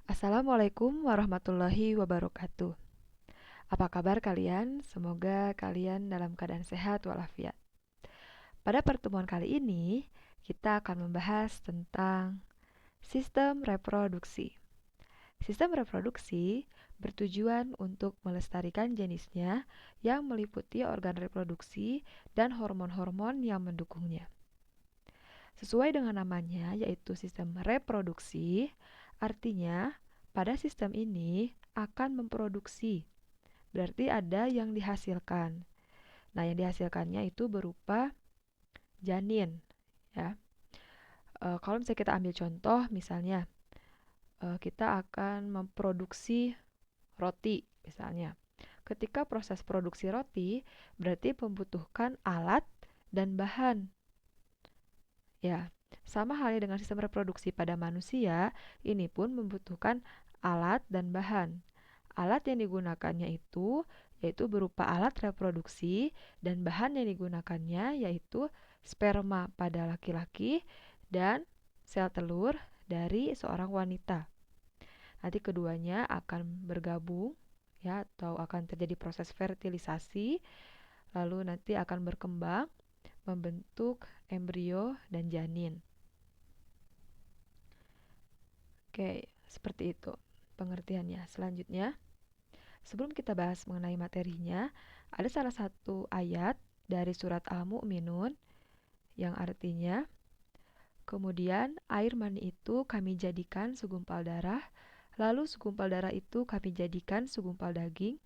Assalamualaikum warahmatullahi wabarakatuh. Apa kabar kalian? Semoga kalian dalam keadaan sehat walafiat. Pada pertemuan kali ini, kita akan membahas tentang sistem reproduksi. Sistem reproduksi bertujuan untuk melestarikan jenisnya yang meliputi organ reproduksi dan hormon-hormon yang mendukungnya. Sesuai dengan namanya, yaitu sistem reproduksi, artinya pada sistem ini akan memproduksi. Berarti ada yang dihasilkan. Nah, yang dihasilkannya itu berupa janin, ya. Kalau misalnya kita ambil contoh, misalnya kita akan memproduksi roti, misalnya. Ketika proses produksi roti, berarti membutuhkan alat dan bahan. Ya, sama halnya dengan sistem reproduksi pada manusia, ini pun membutuhkan alat dan bahan. Alat yang digunakannya itu yaitu berupa alat reproduksi dan bahan yang digunakannya yaitu sperma pada laki-laki dan sel telur dari seorang wanita. Nanti keduanya akan bergabung ya atau akan terjadi proses fertilisasi lalu nanti akan berkembang membentuk embrio dan janin. Oke, seperti itu pengertiannya. Selanjutnya, sebelum kita bahas mengenai materinya, ada salah satu ayat dari surat Al-Mu'minun yang artinya, kemudian air mani itu kami jadikan segumpal darah, lalu segumpal darah itu kami jadikan segumpal daging,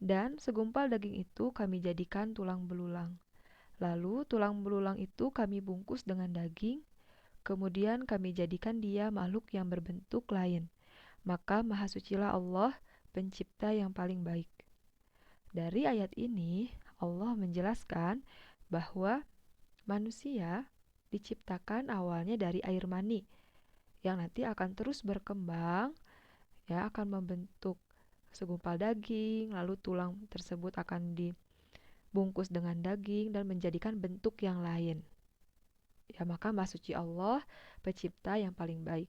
dan segumpal daging itu kami jadikan tulang belulang. Lalu tulang belulang itu kami bungkus dengan daging, kemudian kami jadikan dia makhluk yang berbentuk lain. Maka Maha Sucilah Allah, pencipta yang paling baik. Dari ayat ini, Allah menjelaskan bahwa manusia diciptakan awalnya dari air mani yang nanti akan terus berkembang, ya akan membentuk segumpal daging, lalu tulang tersebut akan dibungkus dengan daging dan menjadikan bentuk yang lain. Ya maka Maha Suci Allah, pencipta yang paling baik.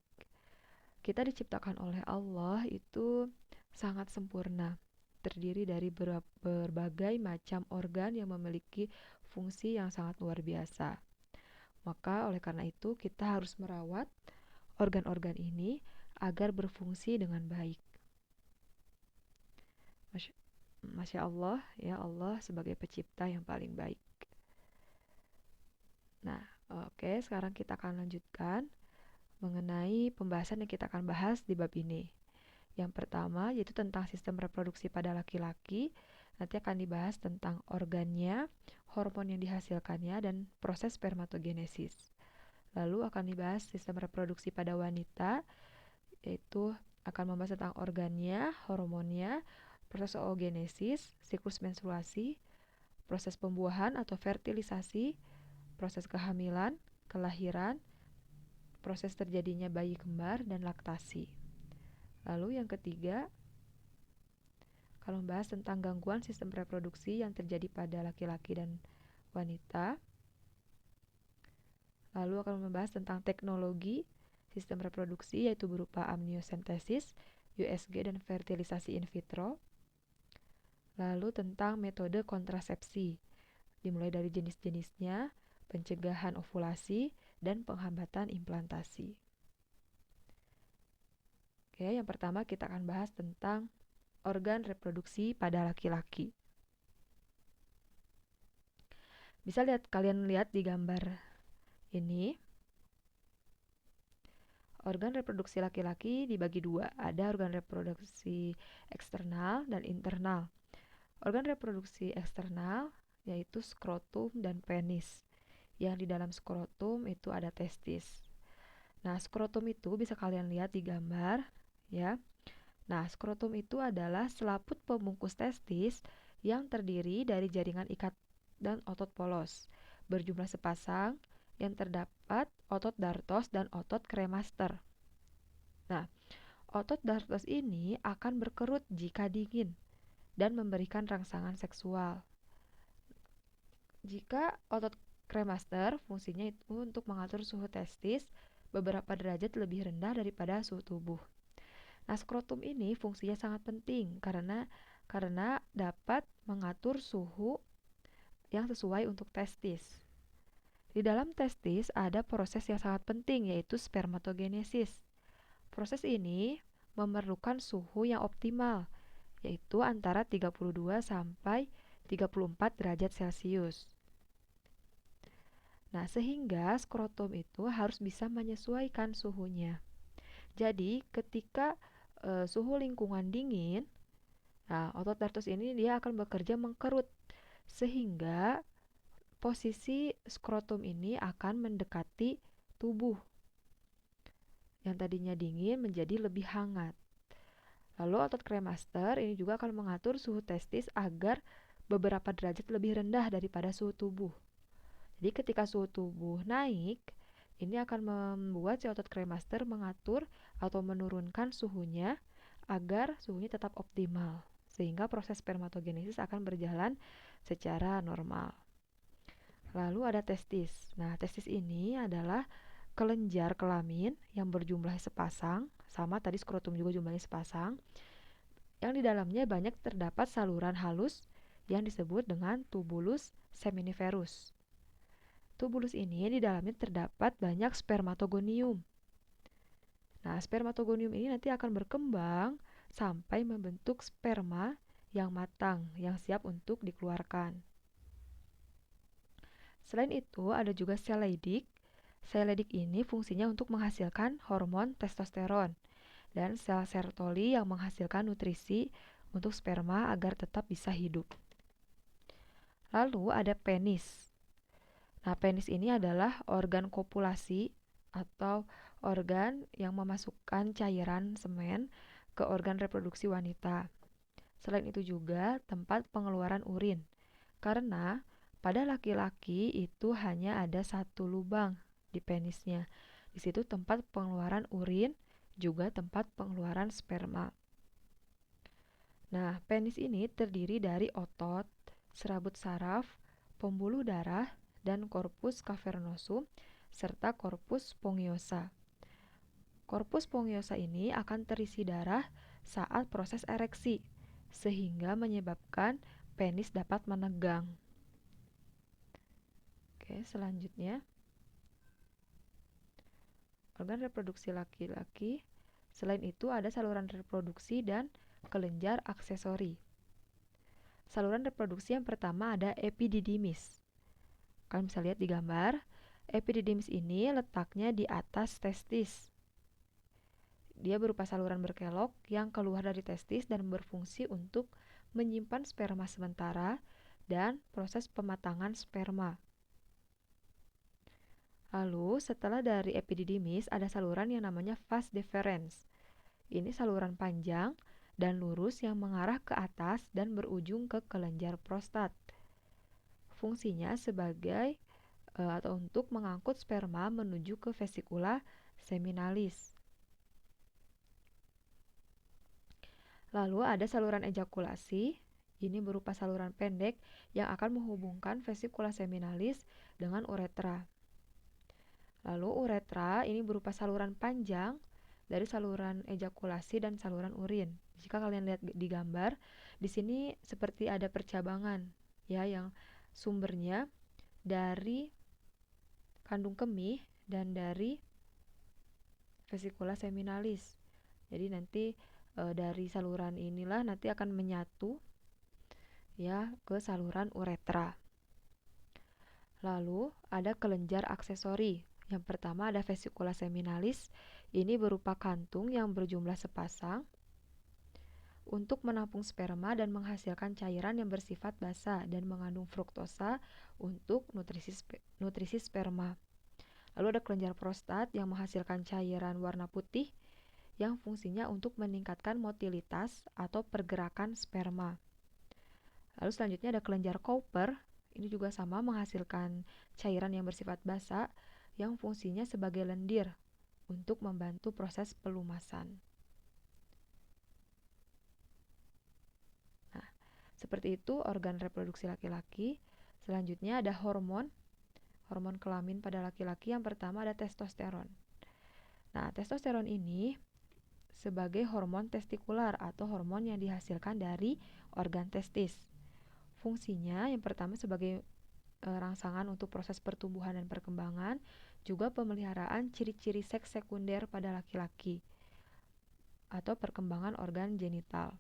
Kita diciptakan oleh Allah itu sangat sempurna, terdiri dari berbagai macam organ yang memiliki fungsi yang sangat luar biasa. Maka oleh karena itu kita harus merawat organ-organ ini agar berfungsi dengan baik. Masya, Masya Allah, ya Allah sebagai pencipta yang paling baik. Nah, oke, sekarang kita akan lanjutkan mengenai pembahasan yang kita akan bahas di bab ini. Yang pertama yaitu tentang sistem reproduksi pada laki-laki. Nanti akan dibahas tentang organnya, hormon yang dihasilkannya, dan proses spermatogenesis. Lalu akan dibahas sistem reproduksi pada wanita, yaitu akan membahas tentang organnya, hormonnya, proses oogenesis, siklus menstruasi, proses pembuahan atau fertilisasi, proses kehamilan, kelahiran, proses terjadinya bayi kembar, dan laktasi. Lalu yang ketiga, kalau membahas tentang gangguan sistem reproduksi yang terjadi pada laki-laki dan wanita. Lalu akan membahas tentang teknologi sistem reproduksi yaitu berupa amniosentesis, USG, dan fertilisasi in vitro. Lalu tentang metode kontrasepsi, dimulai dari jenis-jenisnya, pencegahan ovulasi, dan penghambatan implantasi. Oke, yang pertama kita akan bahas tentang organ reproduksi pada laki-laki. Bisa kalian lihat di gambar ini. Organ reproduksi laki-laki dibagi dua. Ada organ reproduksi eksternal dan internal. Organ reproduksi eksternal yaitu skrotum dan penis. Yang di dalam skrotum itu ada testis. Nah, skrotum itu bisa kalian lihat di gambar, ya. Nah, skrotum itu adalah selaput pembungkus testis yang terdiri dari jaringan ikat dan otot polos, berjumlah sepasang yang terdapat otot dartos dan otot kremaster. Nah, otot dartos ini akan berkerut jika dingin dan memberikan rangsangan seksual. Jika otot kremaster fungsinya itu untuk mengatur suhu testis beberapa derajat lebih rendah daripada suhu tubuh. Nah, skrotum ini fungsinya sangat penting karena dapat mengatur suhu yang sesuai untuk testis. Di dalam testis ada proses yang sangat penting yaitu spermatogenesis. Proses ini memerlukan suhu yang optimal, yaitu antara 32 sampai 34 derajat Celcius. Nah, sehingga skrotum itu harus bisa menyesuaikan suhunya. Jadi, ketika suhu lingkungan dingin, nah otot dartos ini dia akan bekerja mengkerut sehingga posisi skrotum ini akan mendekati tubuh yang tadinya dingin menjadi lebih hangat. Lalu otot kremaster ini juga akan mengatur suhu testis agar beberapa derajat lebih rendah daripada suhu tubuh. Jadi ketika suhu tubuh naik, ini akan membuat si otot kremaster mengatur atau menurunkan suhunya agar suhunya tetap optimal, sehingga proses spermatogenesis akan berjalan secara normal. Lalu ada testis. Nah, testis ini adalah kelenjar kelamin yang berjumlah sepasang, sama tadi skrotum juga jumlahnya sepasang, yang di dalamnya banyak terdapat saluran halus yang disebut dengan tubulus seminiferus. Tubulus ini di dalamnya terdapat banyak spermatogonium. Nah, spermatogonium ini nanti akan berkembang sampai membentuk sperma yang matang, yang siap untuk dikeluarkan. Selain itu, ada juga sel Leydig. Sel Leydig ini fungsinya untuk menghasilkan hormon testosteron dan sel Sertoli yang menghasilkan nutrisi untuk sperma agar tetap bisa hidup. Lalu ada penis. Nah, penis ini adalah organ kopulasi atau organ yang memasukkan cairan semen ke organ reproduksi wanita. Selain itu juga tempat pengeluaran urin, karena pada laki-laki itu hanya ada satu lubang di penisnya. Di situ tempat pengeluaran urin, juga tempat pengeluaran sperma. Nah, penis ini terdiri dari otot, serabut saraf, pembuluh darah, dan corpus cavernosum, serta corpus sponggiosa. Corpus sponggiosa ini akan terisi darah saat proses ereksi, sehingga menyebabkan penis dapat menegang. Oke, selanjutnya organ reproduksi laki-laki. Selain itu ada saluran reproduksi dan kelenjar aksesori. Saluran reproduksi yang pertama ada epididymis. Kalian bisa lihat di gambar. Epididymis ini letaknya di atas testis. Dia berupa saluran berkelok yang keluar dari testis dan berfungsi untuk menyimpan sperma sementara dan proses pematangan sperma. Lalu, setelah dari epididymis, ada saluran yang namanya vas deferens. Ini saluran panjang dan lurus yang mengarah ke atas dan berujung ke kelenjar prostat. Fungsinya sebagai atau untuk mengangkut sperma menuju ke vesikula seminalis. Lalu ada saluran ejakulasi. Ini berupa saluran pendek yang akan menghubungkan vesikula seminalis dengan uretra. Lalu uretra ini berupa saluran panjang dari saluran ejakulasi dan saluran urin. Jika kalian lihat di gambar, di sini seperti ada percabangan ya yang sumbernya dari kandung kemih dan dari vesikula seminalis. Jadi nanti dari saluran inilah nanti akan menyatu ya ke saluran uretra. Lalu ada kelenjar aksesori. Yang pertama ada vesikula seminalis. Ini berupa kantung yang berjumlah sepasang untuk menampung sperma dan menghasilkan cairan yang bersifat basa dan mengandung fruktosa untuk nutrisi sperma. Lalu ada kelenjar prostat yang menghasilkan cairan warna putih yang fungsinya untuk meningkatkan motilitas atau pergerakan sperma. Lalu selanjutnya ada kelenjar Cowper. Ini juga sama menghasilkan cairan yang bersifat basa yang fungsinya sebagai lendir untuk membantu proses pelumasan. Nah, seperti itu organ reproduksi laki-laki. Selanjutnya ada hormon kelamin pada laki-laki. Yang pertama ada testosteron. Nah, testosteron ini sebagai hormon testikular atau hormon yang dihasilkan dari organ testis. Fungsinya yang pertama sebagai rangsangan untuk proses pertumbuhan dan perkembangan, juga pemeliharaan ciri-ciri seks sekunder pada laki-laki atau perkembangan organ genital.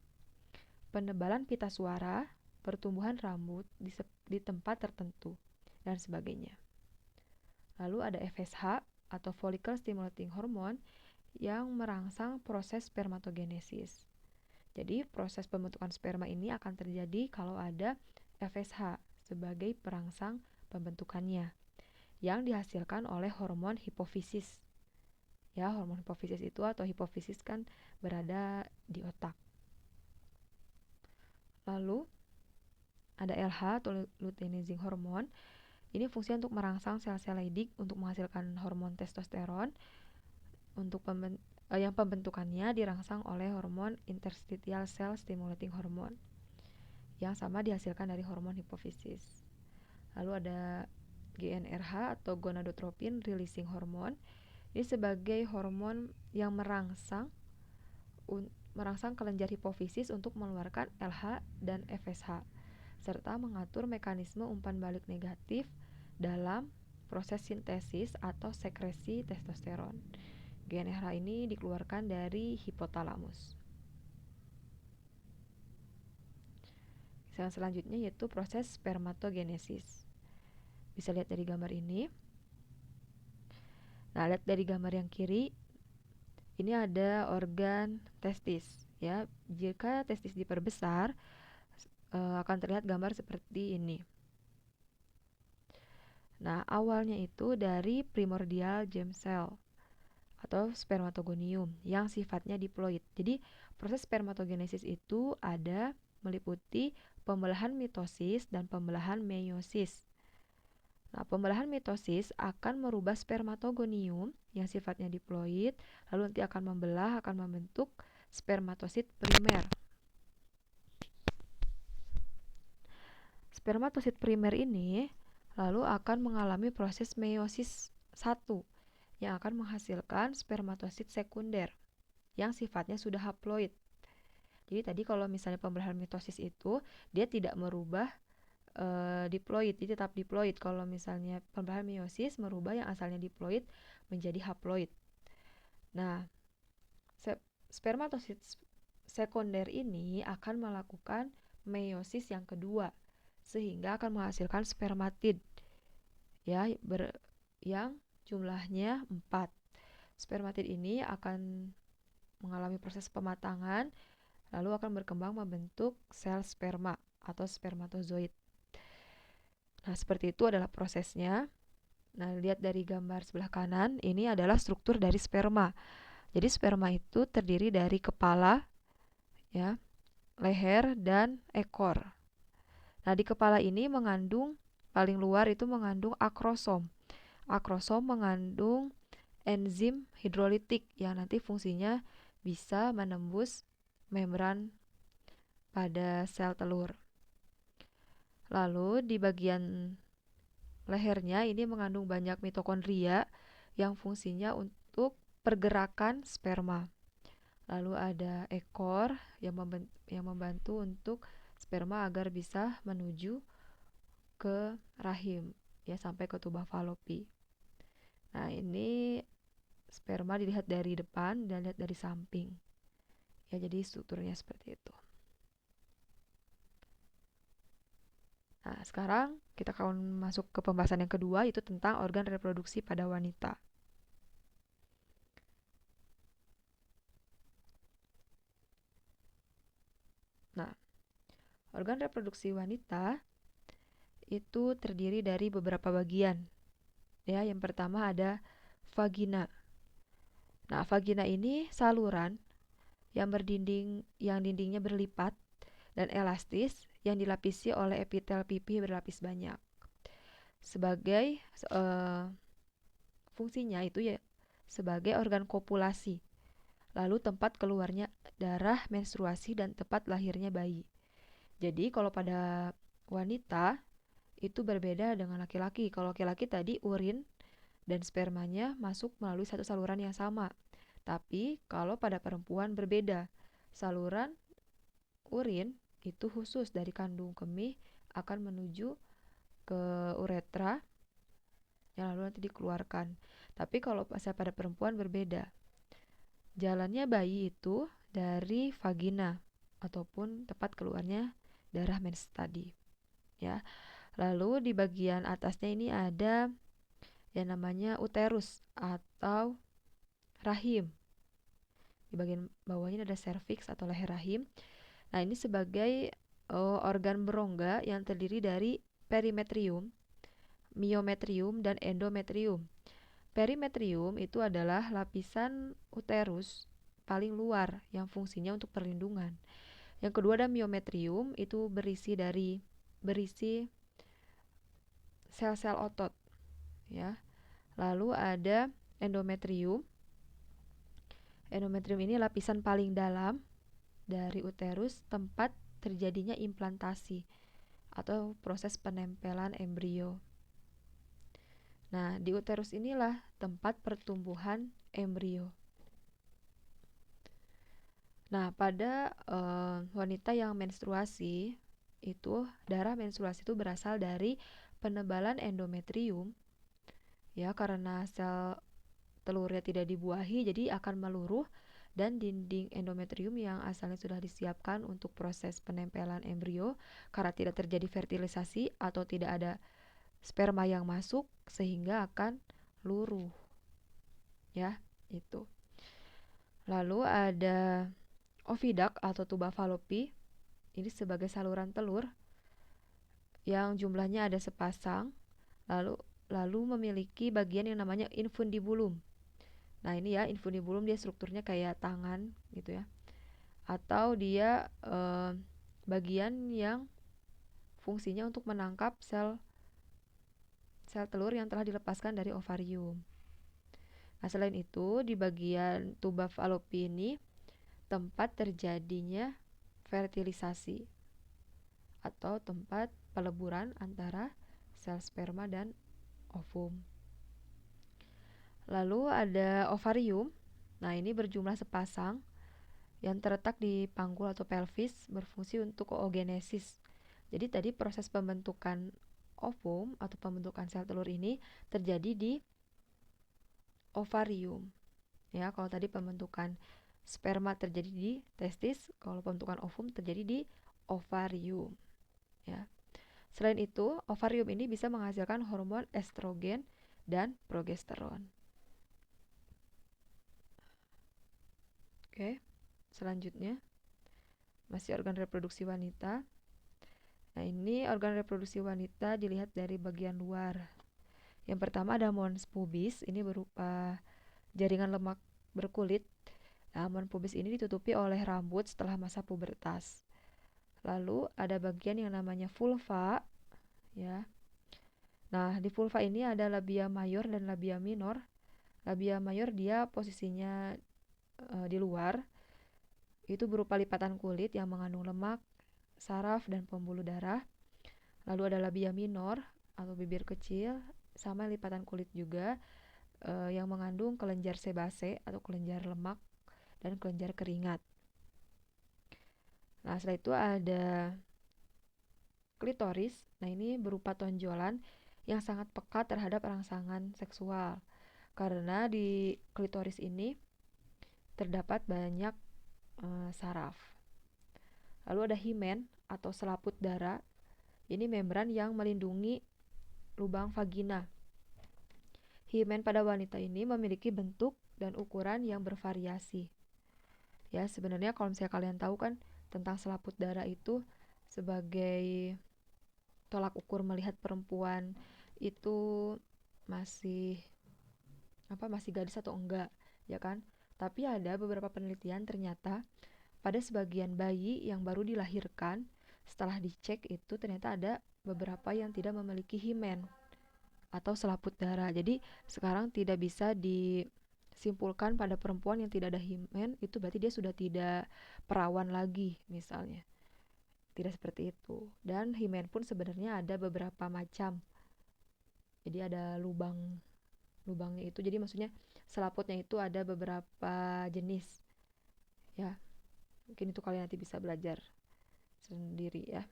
Penebalan pita suara, pertumbuhan rambut di tempat tertentu, dan sebagainya. Lalu ada FSH atau follicle stimulating hormone yang merangsang proses spermatogenesis. Jadi proses pembentukan sperma ini akan terjadi kalau ada FSH sebagai perangsang pembentukannya yang dihasilkan oleh hormon hipofisis. Ya, hormon hipofisis itu atau hipofisis kan berada di otak. Lalu ada LH atau luteinizing hormone. Ini fungsinya untuk merangsang sel-sel Leydig untuk menghasilkan hormon testosteron untuk yang pembentukannya dirangsang oleh hormon interstitial cell stimulating hormone yang sama dihasilkan dari hormon hipofisis. Lalu ada GnRH atau gonadotropin releasing hormone. Ini sebagai hormon yang merangsang kelenjar hipofisis untuk mengeluarkan LH dan FSH serta mengatur mekanisme umpan balik negatif dalam proses sintesis atau sekresi testosteron. GnRH ini dikeluarkan dari hipotalamus. Yang selanjutnya yaitu proses spermatogenesis. Bisa lihat dari gambar ini. Nah, lihat dari gambar yang kiri, ini ada organ testis. Ya, jika testis diperbesar, akan terlihat gambar seperti ini. Nah, awalnya itu dari primordial germ cell atau spermatogonium yang sifatnya diploid. Jadi, proses spermatogenesis itu ada meliputi pembelahan mitosis dan pembelahan meiosis. Nah, pembelahan mitosis akan merubah spermatogonium yang sifatnya diploid, lalu nanti akan membentuk spermatosit primer. Spermatosit primer ini lalu akan mengalami proses meiosis 1 yang akan menghasilkan spermatosit sekunder yang sifatnya sudah haploid. Jadi tadi kalau misalnya pembelahan mitosis itu dia tidak merubah diploid, jadi tetap diploid. Kalau misalnya pembelahan meiosis merubah yang asalnya diploid menjadi haploid. Nah, spermatosit sekunder ini akan melakukan meiosis yang kedua sehingga akan menghasilkan spermatid ya yang jumlahnya 4. Spermatid ini akan mengalami proses pematangan lalu akan berkembang membentuk sel sperma atau spermatozoid. Nah, seperti itu adalah prosesnya. Nah, lihat dari gambar sebelah kanan, ini adalah struktur dari sperma. Jadi sperma itu terdiri dari kepala, ya, leher, dan ekor. Nah, di kepala ini paling luar itu mengandung akrosom. Akrosom mengandung enzim hidrolitik yang nanti fungsinya bisa menembus membran pada sel telur. Lalu di bagian lehernya ini mengandung banyak mitokondria yang fungsinya untuk pergerakan sperma. Lalu ada ekor yang membantu untuk sperma agar bisa menuju ke rahim, ya, sampai ke tuba falopi. Nah, ini sperma dilihat dari depan dan lihat dari samping. Ya, jadi strukturnya seperti itu. Nah, sekarang kita akan masuk ke pembahasan yang kedua, yaitu tentang organ reproduksi pada wanita. Nah, organ reproduksi wanita itu terdiri dari beberapa bagian. Ya, yang pertama ada vagina. Nah, vagina ini saluran yang dindingnya berlipat dan elastis yang dilapisi oleh epitel pipih berlapis banyak. Sebagai fungsinya itu ya sebagai organ kopulasi. Lalu tempat keluarnya darah menstruasi dan tempat lahirnya bayi. Jadi kalau pada wanita itu berbeda dengan laki-laki. Kalau laki-laki tadi urin dan spermanya masuk melalui satu saluran yang sama. Tapi kalau pada perempuan berbeda. Saluran urin itu khusus dari kandung kemih akan menuju ke uretra yang lalu nanti dikeluarkan. Tapi kalau pada perempuan berbeda. Jalannya bayi itu dari vagina ataupun tempat keluarnya darah mens tadi, ya. Lalu di bagian atasnya ini ada yang namanya uterus atau rahim. Di bagian bawahnya ada serviks atau leher rahim. Nah, ini sebagai organ berongga yang terdiri dari perimetrium, miometrium, dan endometrium. Perimetrium itu adalah lapisan uterus paling luar yang fungsinya untuk perlindungan. Yang kedua ada miometrium, itu berisi sel-sel otot, ya. Lalu ada endometrium. Endometrium ini lapisan paling dalam dari uterus tempat terjadinya implantasi atau proses penempelan embrio. Nah, di uterus inilah tempat pertumbuhan embrio. Nah, pada wanita yang menstruasi itu darah menstruasi itu berasal dari penebalan endometrium, ya, karena sel telurnya tidak dibuahi jadi akan meluruh dan dinding endometrium yang asalnya sudah disiapkan untuk proses penempelan embrio karena tidak terjadi fertilisasi atau tidak ada sperma yang masuk sehingga akan luruh, ya, itu. Lalu ada oviduct atau tuba falopi, ini sebagai saluran telur yang jumlahnya ada sepasang, lalu memiliki bagian yang namanya infundibulum. Nah, ini ya, infundibulum dia strukturnya kayak tangan gitu ya. Atau dia bagian yang fungsinya untuk menangkap sel telur yang telah dilepaskan dari ovarium. Nah, selain itu, di bagian tuba falopi ini tempat terjadinya fertilisasi atau tempat peleburan antara sel sperma dan ovum. Lalu ada ovarium. Nah, ini berjumlah sepasang yang terletak di panggul atau pelvis, berfungsi untuk oogenesis. Jadi tadi proses pembentukan ovum atau pembentukan sel telur ini terjadi di ovarium. Ya, kalau tadi pembentukan sperma terjadi di testis, kalau pembentukan ovum terjadi di ovarium, ya. Selain itu, ovarium ini bisa menghasilkan hormon estrogen dan progesteron. Oke, selanjutnya masih organ reproduksi wanita. Nah, ini organ reproduksi wanita dilihat dari bagian luar. Yang pertama ada mons pubis, ini berupa jaringan lemak berkulit. Nah, mons pubis ini ditutupi oleh rambut setelah masa pubertas. Lalu ada bagian yang namanya vulva, ya. Nah, di vulva ini ada labia mayor dan labia minor. Labia mayor dia posisinya di luar, itu berupa lipatan kulit yang mengandung lemak, saraf, dan pembuluh darah. Lalu ada labia minor atau bibir kecil, sama lipatan kulit juga, yang mengandung kelenjar sebase atau kelenjar lemak dan kelenjar keringat. Nah, setelah itu ada klitoris. Nah, ini berupa tonjolan yang sangat peka terhadap rangsangan seksual. Karena di klitoris ini terdapat banyak saraf. Lalu ada himen atau selaput darah. Ini membran yang melindungi lubang vagina. Himen pada wanita ini memiliki bentuk dan ukuran yang bervariasi. Ya, sebenarnya kalau misalnya kalian tahu kan tentang selaput darah itu sebagai tolak ukur melihat perempuan itu masih gadis atau enggak, ya kan? Tapi ada beberapa penelitian ternyata pada sebagian bayi yang baru dilahirkan setelah dicek itu ternyata ada beberapa yang tidak memiliki himen atau selaput darah. Jadi sekarang tidak bisa disimpulkan pada perempuan yang tidak ada himen itu berarti dia sudah tidak perawan lagi misalnya. Tidak seperti itu. Dan himen pun sebenarnya ada beberapa macam. Jadi ada lubangnya itu. Jadi maksudnya selaputnya itu ada beberapa jenis ya. Mungkin itu kalian nanti bisa belajar sendiri ya.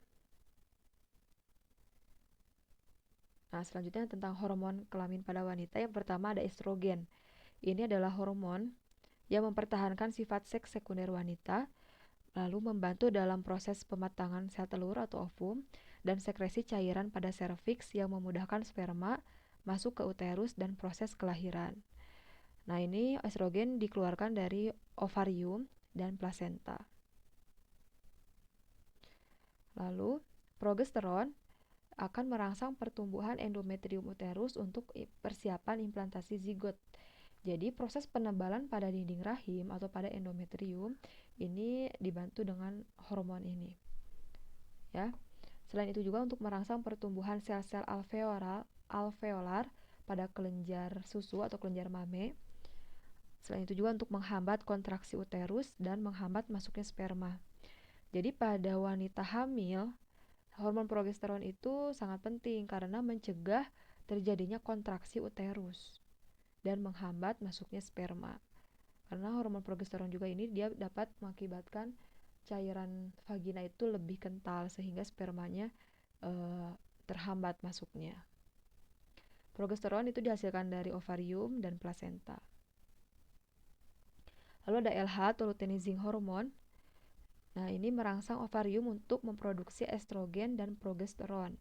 Nah, selanjutnya tentang hormon kelamin pada wanita. Yang pertama ada estrogen. Ini adalah hormon yang mempertahankan sifat seks sekunder wanita, lalu membantu dalam proses pematangan sel telur atau ovum dan sekresi cairan pada serviks yang memudahkan sperma masuk ke uterus dan proses kelahiran. Nah, ini estrogen dikeluarkan dari ovarium dan plasenta. Lalu, progesteron akan merangsang pertumbuhan endometrium uterus untuk persiapan implantasi zigot. Jadi proses penebalan pada dinding rahim atau pada endometrium ini dibantu dengan hormon ini. Ya. Selain itu juga untuk merangsang pertumbuhan sel-sel alveolar pada kelenjar susu atau kelenjar mame. Selain itu juga untuk menghambat kontraksi uterus dan menghambat masuknya sperma. Jadi pada wanita hamil, hormon progesteron itu sangat penting karena mencegah terjadinya kontraksi uterus dan menghambat masuknya sperma. Karena hormon progesteron juga ini dia dapat mengakibatkan cairan vagina itu lebih kental sehingga spermanya terhambat masuknya. Progesteron itu dihasilkan dari ovarium dan plasenta. Lalu ada LH atau luteinizing hormon. Nah, ini merangsang ovarium untuk memproduksi estrogen dan progesteron.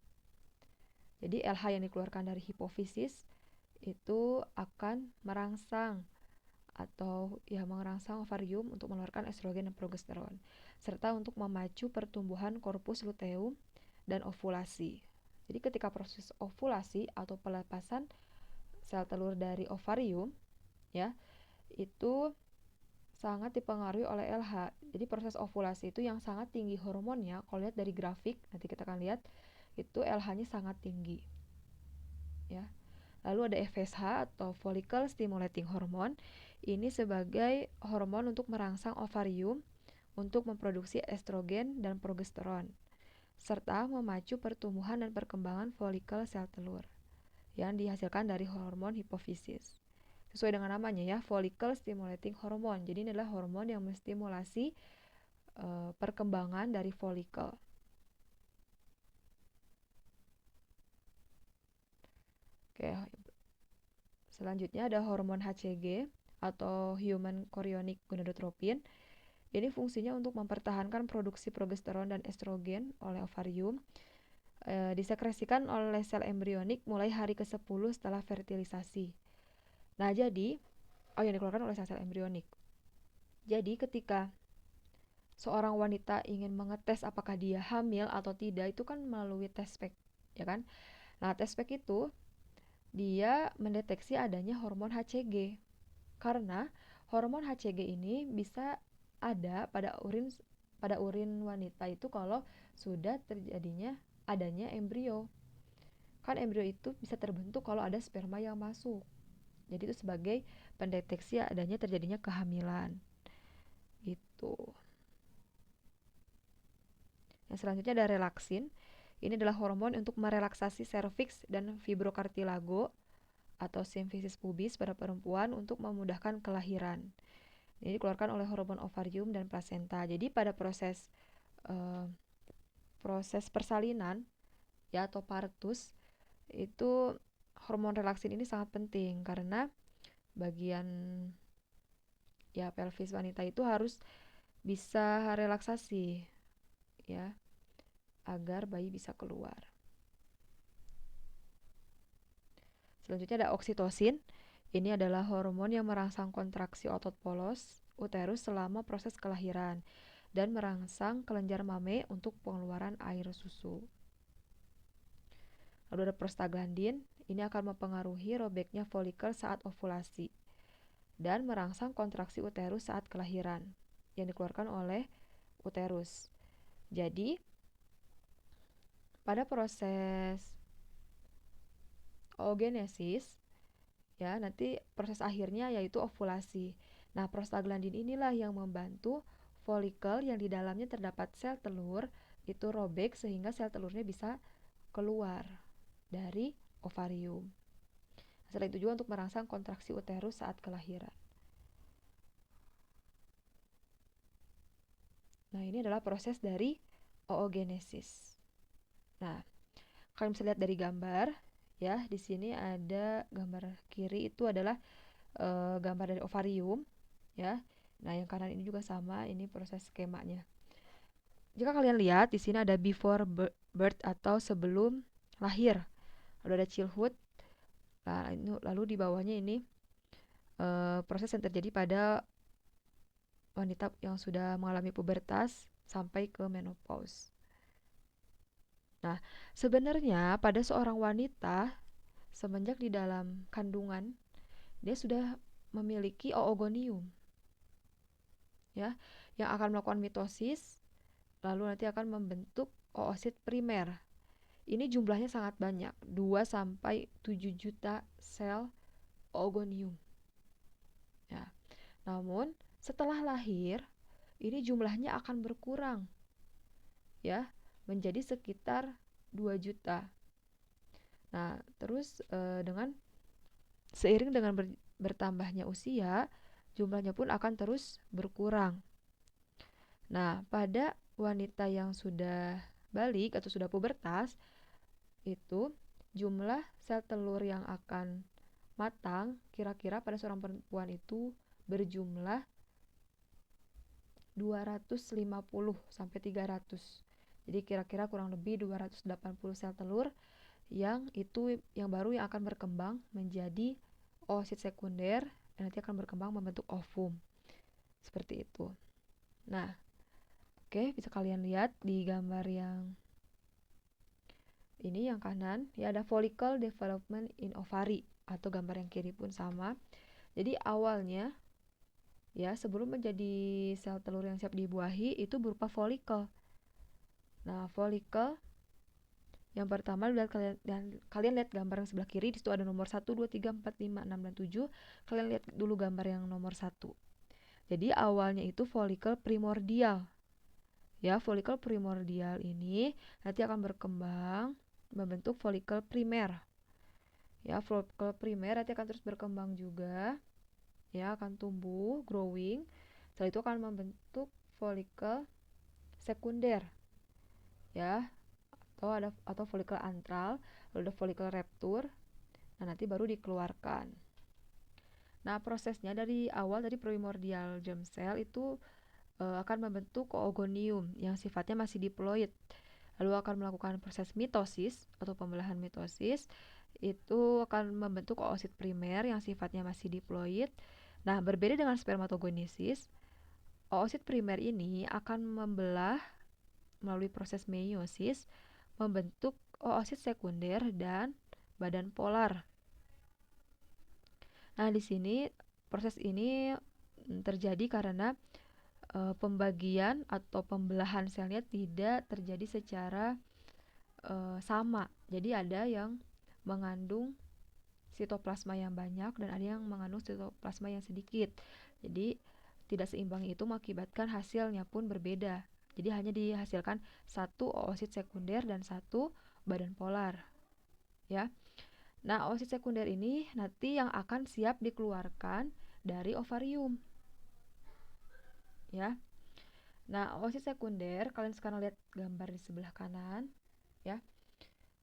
Jadi LH yang dikeluarkan dari hipofisis itu akan merangsang ovarium untuk mengeluarkan estrogen dan progesteron, serta untuk memacu pertumbuhan korpus luteum dan ovulasi. Jadi ketika proses ovulasi atau pelepasan sel telur dari ovarium, ya, itu sangat dipengaruhi oleh LH. Jadi proses ovulasi itu yang sangat tinggi hormonnya, kalau lihat dari grafik, nanti kita akan lihat, itu LH-nya sangat tinggi. Ya. Lalu ada FSH atau follicle stimulating hormone. Ini sebagai hormon untuk merangsang ovarium untuk memproduksi estrogen dan progesteron, serta memacu pertumbuhan dan perkembangan folikel sel telur yang dihasilkan dari hormon hipofisis. Sesuai dengan namanya ya, follicle stimulating hormone. Jadi ini adalah hormon yang menstimulasi perkembangan dari folikel. Oke, selanjutnya ada hormon HCG atau human chorionic gonadotropin. Ini fungsinya untuk mempertahankan produksi progesteron dan estrogen oleh ovarium. Disekresikan oleh sel embrionik mulai hari ke-10 setelah fertilisasi. Nah, jadi yang dikeluarkan oleh sel embrionik. Jadi ketika seorang wanita ingin mengetes apakah dia hamil atau tidak, itu kan melalui tes spek, ya kan? Nah, tes spek itu dia mendeteksi adanya hormon HCG. Karena hormon HCG ini bisa ada pada urin wanita itu kalau sudah adanya embrio. Kan embrio itu bisa terbentuk kalau ada sperma yang masuk. Jadi itu sebagai pendeteksi adanya terjadinya kehamilan. Gitu. Yang selanjutnya ada relaksin. Ini adalah hormon untuk merelaksasi serviks dan fibrokartilago atau simfisis pubis pada perempuan untuk memudahkan kelahiran. Ini dikeluarkan oleh hormon ovarium dan plasenta. Jadi pada proses persalinan ya atau partus itu hormon relaksin ini sangat penting karena bagian ya pelvis wanita itu harus bisa relaksasi ya agar bayi bisa keluar. Selanjutnya ada oksitosin. Ini adalah hormon yang merangsang kontraksi otot polos uterus selama proses kelahiran dan merangsang kelenjar mame untuk pengeluaran air susu. Lalu ada prostaglandin. Ini akan mempengaruhi robeknya folikel saat ovulasi dan merangsang kontraksi uterus saat kelahiran yang dikeluarkan oleh uterus. Jadi, pada proses oogenesis, ya nanti proses akhirnya yaitu ovulasi. Nah, prostaglandin inilah yang membantu folikel yang di dalamnya terdapat sel telur itu robek sehingga sel telurnya bisa keluar dari ovarium. Selain itu juga untuk merangsang kontraksi uterus saat kelahiran. Nah, ini adalah proses dari oogenesis. Nah, kalian bisa lihat dari gambar ya, di sini ada gambar kiri itu adalah gambar dari ovarium ya. Nah, yang kanan ini juga sama, ini proses skemanya. Jika kalian lihat di sini ada before birth atau sebelum lahir. Lalu ada childhood. Nah, lalu di bawahnya ini proses yang terjadi pada wanita yang sudah mengalami pubertas sampai ke menopause. Nah, sebenarnya pada seorang wanita semenjak di dalam kandungan dia sudah memiliki oogonium ya, yang akan melakukan mitosis lalu nanti akan membentuk oosit primer. Ini jumlahnya sangat banyak, 2 sampai 7 juta sel oogonium. Ya. Namun, setelah lahir, ini jumlahnya akan berkurang ya, menjadi sekitar 2 juta. Nah, terus seiring dengan bertambahnya usia, jumlahnya pun akan terus berkurang. Nah, pada wanita yang sudah balik atau sudah pubertas, itu jumlah sel telur yang akan matang kira-kira pada seorang perempuan itu berjumlah 250 sampai 300. Jadi kira-kira kurang lebih 280 sel telur yang baru yang akan berkembang menjadi oosit sekunder dan nanti akan berkembang membentuk ovum. Seperti itu. Nah, oke, bisa kalian lihat di gambar yang ini yang kanan, ya ada follicle development in ovary atau gambar yang kiri pun sama. Jadi awalnya ya sebelum menjadi sel telur yang siap dibuahi itu berupa follicle. Nah, follicle yang pertama kalian lihat gambar yang sebelah kiri, di situ ada nomor 1, 2, 3, 4, 5, 6, dan 7. Kalian lihat dulu gambar yang nomor 1. Jadi awalnya itu follicle primordial. Ya, follicle primordial ini nanti akan berkembang membentuk follicle primer. Ya, follicle primer nanti akan terus berkembang juga. Ya, akan tumbuh, growing. Setelah itu akan membentuk follicle sekunder. Ya, atau follicle antral, lalu ada follicle raptur. Nah, nanti baru dikeluarkan. Nah, prosesnya dari awal tadi primordial germ cell itu akan membentuk oogonium yang sifatnya masih diploid. Lalu akan melakukan proses mitosis atau pembelahan mitosis. Itu akan membentuk oosit primer yang sifatnya masih diploid. Nah, berbeda dengan spermatogenesis, oosit primer ini akan membelah melalui proses meiosis membentuk oosit sekunder dan badan polar. Nah, di sini proses ini terjadi karena pembagian atau pembelahan selnya tidak terjadi secara sama. Jadi ada yang mengandung sitoplasma yang banyak dan ada yang mengandung sitoplasma yang sedikit. Jadi tidak seimbang itu mengakibatkan hasilnya pun berbeda. Jadi hanya dihasilkan satu oosit sekunder dan satu badan polar. Ya. Nah, oosit sekunder ini nanti yang akan siap dikeluarkan dari ovarium. Ya. Nah, oosit sekunder, kalian sekarang lihat gambar di sebelah kanan, ya.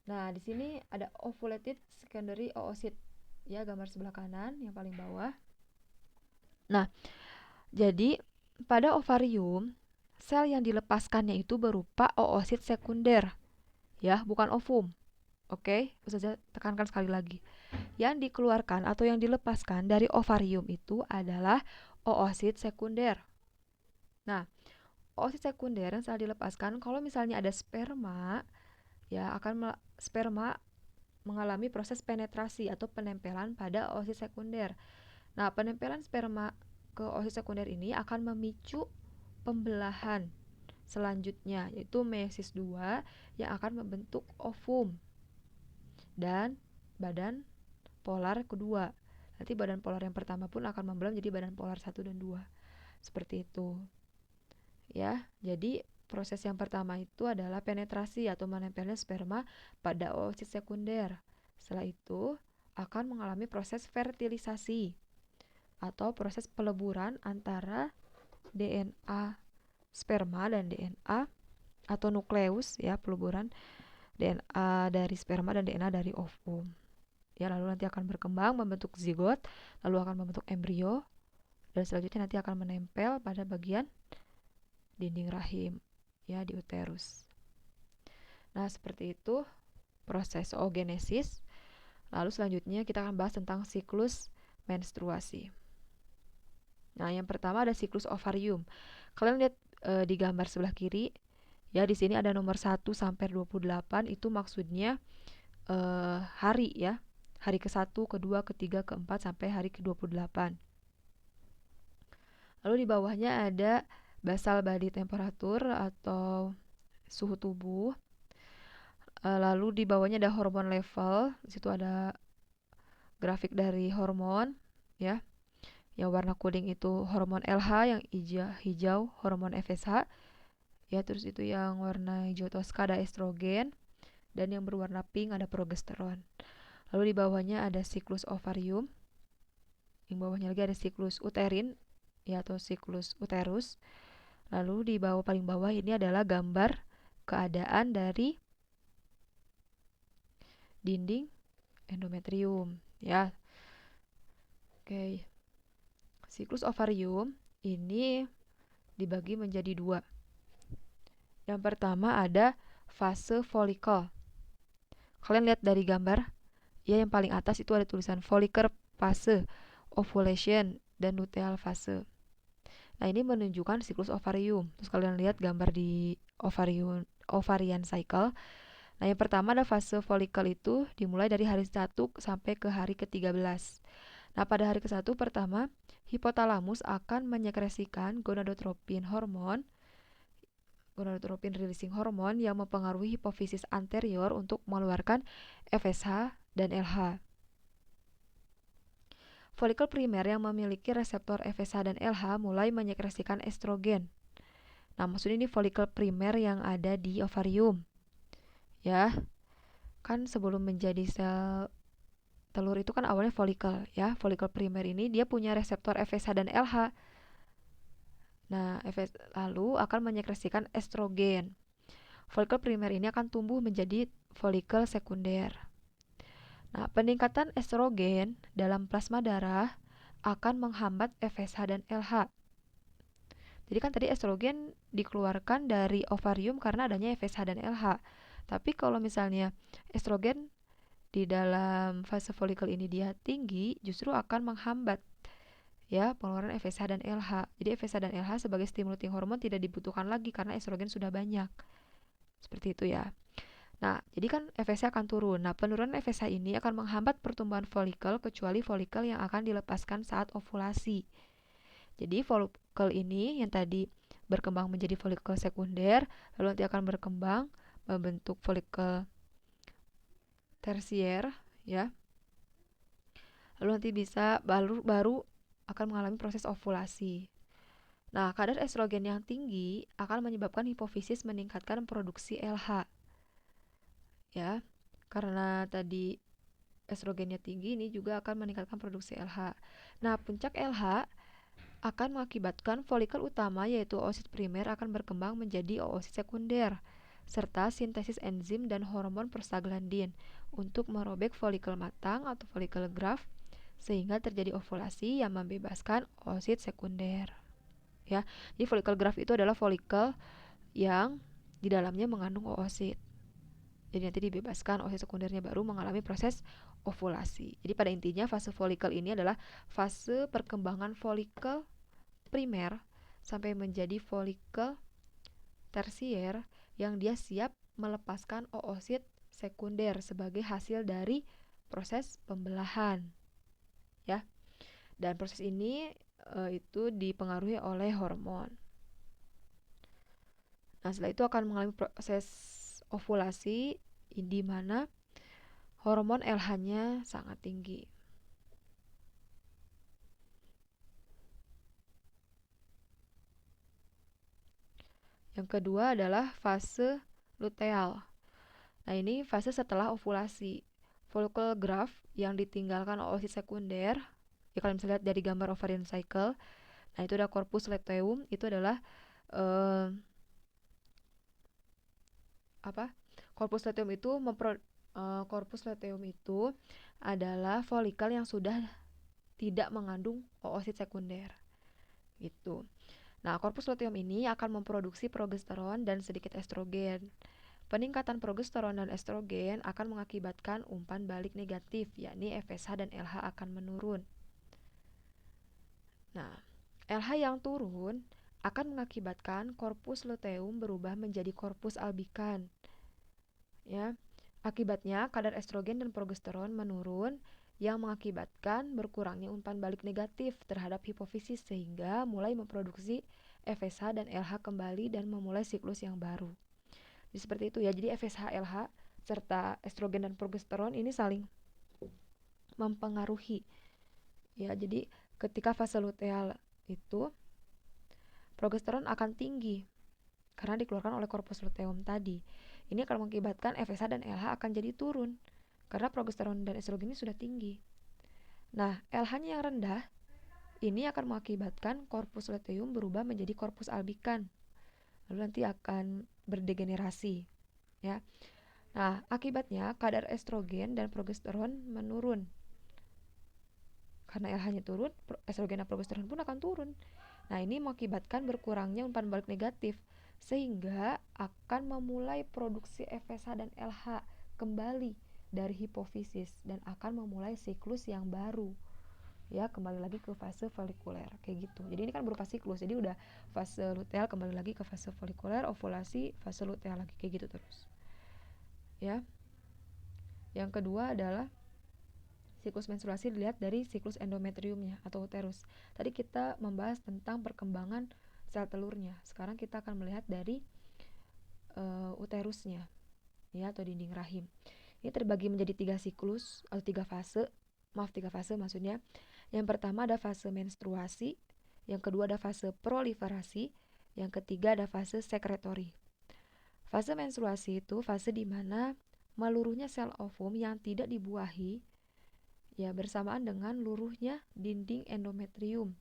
Nah, di sini ada ovulated secondary oocyte, ya, gambar sebelah kanan yang paling bawah. Nah, jadi pada ovarium, sel yang dilepaskannya itu berupa oosit sekunder, ya, bukan ovum. Oke, Ustazah tekankan sekali lagi. Yang dikeluarkan atau yang dilepaskan dari ovarium itu adalah oosit sekunder. Nah, oosit sekunder yang setelah dilepaskan, kalau misalnya ada sperma, ya sperma mengalami proses penetrasi atau penempelan pada oosit sekunder. Nah, penempelan sperma ke oosit sekunder ini akan memicu pembelahan selanjutnya, yaitu meiosis 2 yang akan membentuk ovum dan badan polar kedua. Nanti badan polar yang pertama pun akan membelah menjadi badan polar 1 dan 2. Seperti itu. Ya, jadi proses yang pertama itu adalah penetrasi atau menempelnya sperma pada oosit sekunder. Setelah itu akan mengalami proses fertilisasi atau proses peleburan antara DNA sperma dan DNA atau nukleus, ya, peleburan DNA dari sperma dan DNA dari ovum. Ya, lalu nanti akan berkembang membentuk zigot, lalu akan membentuk embrio, dan selanjutnya nanti akan menempel pada bagian dinding rahim, ya, di uterus. Nah, seperti itu proses oogenesis. Lalu selanjutnya kita akan bahas tentang siklus menstruasi. Nah, yang pertama ada siklus ovarium. Kalian lihat di gambar sebelah kiri, ya, di sini ada nomor 1 sampai 28, itu maksudnya hari, ya. Hari ke-1, ke-2, ke-3, ke-4 sampai hari ke-28. Lalu di bawahnya ada basal body temperature atau suhu tubuh. Lalu di bawahnya ada hormon level. Di situ ada grafik dari hormon, ya. Yang warna kuning itu hormon LH, yang hijau hormon FSH. Ya, terus itu yang warna hijau toska ada estrogen, dan yang berwarna pink ada progesteron. Lalu di bawahnya ada siklus ovarium. Yang bawahnya lagi ada siklus uterin, ya, atau siklus uterus. Lalu di bawah, paling bawah ini adalah gambar keadaan dari dinding endometrium, ya. Oke. Siklus ovarium ini dibagi menjadi 2. Yang pertama ada fase folikel. Kalian lihat dari gambar, ya, yang paling atas itu ada tulisan follicular fase, ovulation, dan luteal fase. Nah, ini menunjukkan siklus ovarium. Terus kalian lihat gambar di ovarian cycle. Nah, yang pertama ada fase folikel, itu dimulai dari hari 1 sampai ke hari ke-13. Nah, pada hari ke-1 pertama, hipotalamus akan menyekresikan gonadotropin releasing hormone yang mempengaruhi hipofisis anterior untuk mengeluarkan FSH dan LH. Folikel primer yang memiliki reseptor FSH dan LH mulai menyekresikan estrogen. Nah, maksudnya ini folikel primer yang ada di ovarium. Ya, kan sebelum menjadi sel telur itu kan awalnya folikel, ya. Folikel primer ini dia punya reseptor FSH dan LH. Nah, lalu akan menyekresikan estrogen. Folikel primer ini akan tumbuh menjadi folikel sekunder. Nah, peningkatan estrogen dalam plasma darah akan menghambat FSH dan LH. Jadi kan tadi estrogen dikeluarkan dari ovarium karena adanya FSH dan LH. Tapi kalau misalnya estrogen di dalam fase folikel ini dia tinggi, justru akan menghambat, ya, pengeluaran FSH dan LH. Jadi FSH dan LH sebagai stimulating hormon tidak dibutuhkan lagi karena estrogen sudah banyak. Seperti itu, ya. Nah, jadi kan FSH akan turun. Nah, penurunan FSH ini akan menghambat pertumbuhan folikel kecuali folikel yang akan dilepaskan saat ovulasi. Jadi folikel ini yang tadi berkembang menjadi folikel sekunder, lalu nanti akan berkembang membentuk folikel tersier, ya. Lalu nanti bisa baru akan mengalami proses ovulasi. Nah, kadar estrogen yang tinggi akan menyebabkan hipofisis meningkatkan produksi LH. Ya, karena tadi estrogennya tinggi, ini juga akan meningkatkan produksi LH. Nah, puncak LH akan mengakibatkan folikel utama yaitu oosit primer akan berkembang menjadi oosit sekunder serta sintesis enzim dan hormon prostaglandin untuk merobek folikel matang atau folikel graft sehingga terjadi ovulasi yang membebaskan oosit sekunder. Ya, jadi folikel graft itu adalah folikel yang di dalamnya mengandung oosit. Jadi nanti dibebaskan oosit sekundernya baru mengalami proses ovulasi. Jadi pada intinya fase folikel ini adalah fase perkembangan folikel primer sampai menjadi folikel tersier yang dia siap melepaskan oosit sekunder sebagai hasil dari proses pembelahan, ya. Dan proses ini itu dipengaruhi oleh hormon. Nah, setelah itu akan mengalami proses ovulasi di mana hormon LH-nya sangat tinggi. Yang kedua adalah fase luteal. Nah, ini fase setelah ovulasi. follicle graft yang ditinggalkan oosit sekunder, ya kalian bisa lihat dari gambar ovarian cycle. Nah, itu ada corpus luteum, itu adalah eh, apa? Corpus luteum itu adalah folikel yang sudah tidak mengandung oosit sekunder gitu. Nah, corpus luteum ini akan memproduksi progesteron dan sedikit estrogen. Peningkatan progesteron dan estrogen akan mengakibatkan umpan balik negatif, yakni FSH dan LH akan menurun. Nah, LH yang turun akan mengakibatkan korpus luteum berubah menjadi korpus albikan. Ya, akibatnya kadar estrogen dan progesteron menurun yang mengakibatkan berkurangnya umpan balik negatif terhadap hipofisis sehingga mulai memproduksi FSH dan LH kembali dan memulai siklus yang baru. Jadi seperti itu ya. Jadi FSH, LH serta estrogen dan progesteron ini saling mempengaruhi. Ya, jadi ketika fase luteal itu progesteron akan tinggi karena dikeluarkan oleh korpus luteum tadi. Ini akan mengakibatkan FSH dan LH akan jadi turun karena progesteron dan estrogen ini sudah tinggi. Nah, LH-nya yang rendah ini akan mengakibatkan korpus luteum berubah menjadi korpus albikan. Lalu nanti akan berdegenerasi, ya. Nah, akibatnya kadar estrogen dan progesteron menurun. Karena LH-nya turun, estrogen dan progesteron pun akan turun. Nah, ini mengakibatkan berkurangnya umpan balik negatif sehingga akan memulai produksi FSH dan LH kembali dari hipofisis dan akan memulai siklus yang baru. Ya, kembali lagi ke fase folikuler kayak gitu. Jadi ini kan berupa siklus. Jadi udah fase luteal kembali lagi ke fase folikuler, ovulasi, fase luteal lagi kayak gitu terus. Ya. Yang kedua adalah siklus menstruasi dilihat dari siklus endometriumnya atau uterus. Tadi kita membahas tentang perkembangan sel telurnya. Sekarang kita akan melihat dari uterusnya, ya, atau dinding rahim. Ini terbagi menjadi 3 siklus atau 3 fase. Maaf, 3 fase maksudnya. Yang pertama ada fase menstruasi, yang kedua ada fase proliferasi, yang ketiga ada fase sekretori. Fase menstruasi itu fase di mana meluruhnya sel ovum yang tidak dibuahi ya bersamaan dengan luruhnya dinding endometrium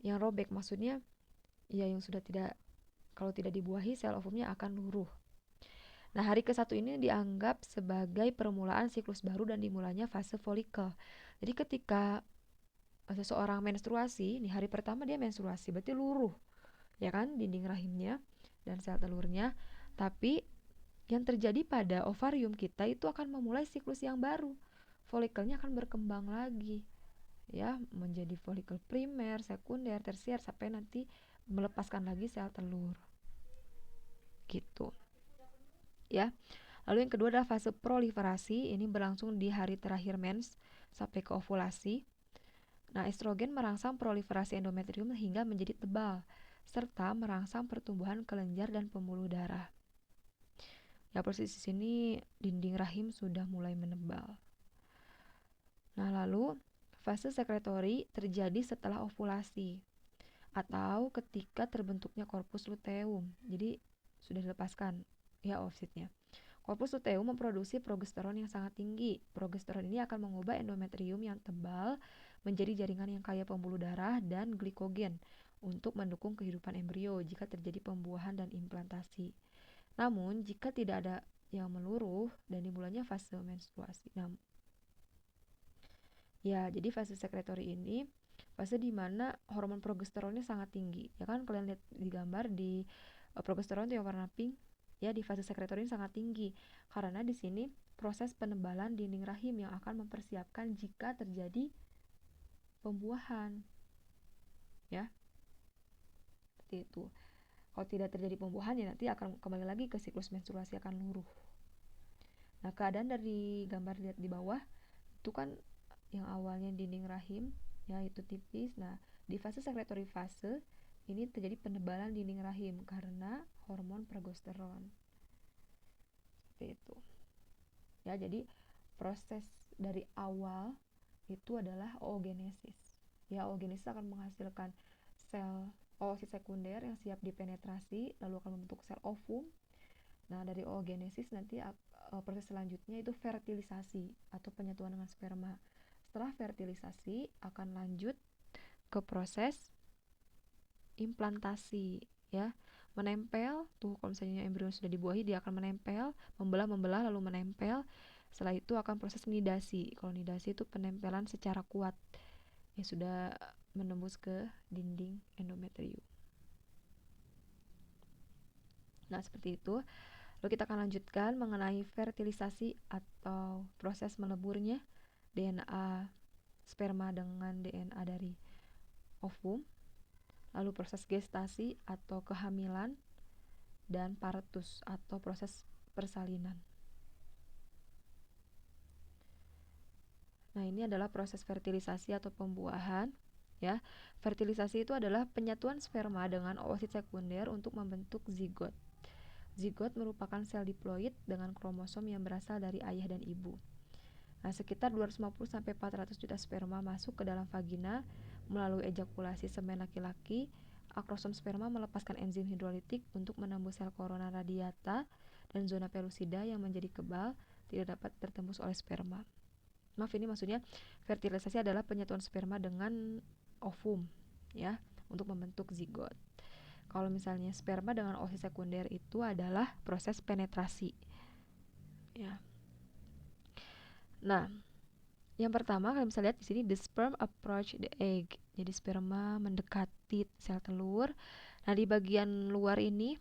yang robek, maksudnya ya yang sudah tidak, kalau tidak dibuahi sel ovumnya akan luruh. Nah, hari ke-1 ini dianggap sebagai permulaan siklus baru dan dimulainya fase folikel. Jadi ketika seseorang menstruasi, nih hari pertama dia menstruasi, berarti luruh, ya kan, dinding rahimnya dan sel telurnya. Tapi yang terjadi pada ovarium kita itu akan memulai siklus yang baru. Folikelnya akan berkembang lagi, ya, menjadi folikel primer, sekunder, tersier sampai nanti melepaskan lagi sel telur. Gitu. Ya. Lalu yang kedua adalah fase proliferasi, ini berlangsung di hari terakhir mens sampai ke ovulasi. Nah, estrogen merangsang proliferasi endometrium hingga menjadi tebal serta merangsang pertumbuhan kelenjar dan pembuluh darah. Ya, posisi sini dinding rahim sudah mulai menebal. Nah, lalu fase sekretori terjadi setelah ovulasi atau ketika terbentuknya korpus luteum. Jadi sudah dilepaskan ya oositnya. Korpus luteum memproduksi progesteron yang sangat tinggi. Progesteron ini akan mengubah endometrium yang tebal menjadi jaringan yang kaya pembuluh darah dan glikogen untuk mendukung kehidupan embrio jika terjadi pembuahan dan implantasi. Namun, jika tidak ada yang meluruh dan dimulainya fase menstruasi. Nah, ya, jadi fase sekretori ini fase di mana hormon progesteronnya sangat tinggi. Ya kan kalian lihat di gambar di progesteron itu yang warna pink, ya di fase sekretori ini sangat tinggi karena di sini proses penebalan dinding rahim yang akan mempersiapkan jika terjadi pembuahan. Ya. Seperti itu. Kalau tidak terjadi pembuahan ya nanti akan kembali lagi ke siklus menstruasi akan luruh. Nah, keadaan dari gambar lihat di bawah itu kan yang awalnya dinding rahim ya itu tipis. Nah, di fase sekretori fase ini terjadi penebalan dinding rahim karena hormon progesteron. Seperti itu. Ya, jadi proses dari awal itu adalah oogenesis. Ya, oogenesis akan menghasilkan sel oosit sekunder yang siap dipenetrasi lalu akan membentuk sel ovum. Nah, dari oogenesis nanti proses selanjutnya itu fertilisasi atau penyatuan dengan sperma. Setelah fertilisasi akan lanjut ke proses implantasi, ya. Menempel tuh, kalau misalnya embrio sudah dibuahi dia akan menempel, membelah lalu menempel. Setelah itu akan proses nidasi. Kalau nidasi itu penempelan secara kuat yang sudah menembus ke dinding endometrium. Nah, seperti itu. Lalu kita akan lanjutkan mengenai fertilisasi atau proses meleburnya DNA sperma dengan DNA dari ovum. Lalu proses gestasi atau kehamilan, dan partus atau proses persalinan. Nah, ini adalah proses fertilisasi atau pembuahan, ya. Fertilisasi itu adalah penyatuan sperma dengan oosit sekunder untuk membentuk zigot. Zigot merupakan sel diploid dengan kromosom yang berasal dari ayah dan ibu. Nah, sekitar 250 sampai 400 juta sperma masuk ke dalam vagina melalui ejakulasi semen laki-laki. Akrosom sperma melepaskan enzim hidrolitik untuk menembus sel korona radiata dan zona pellucida yang menjadi kebal tidak dapat tertembus oleh sperma. Maaf, ini maksudnya fertilisasi adalah penyatuan sperma dengan ovum, ya, untuk membentuk zigot. Kalau misalnya sperma dengan oosit sekunder itu adalah proses penetrasi, ya. Nah, yang pertama kalian bisa lihat di sini, the sperm approach the egg. Jadi sperma mendekati sel telur. Nah, di bagian luar ini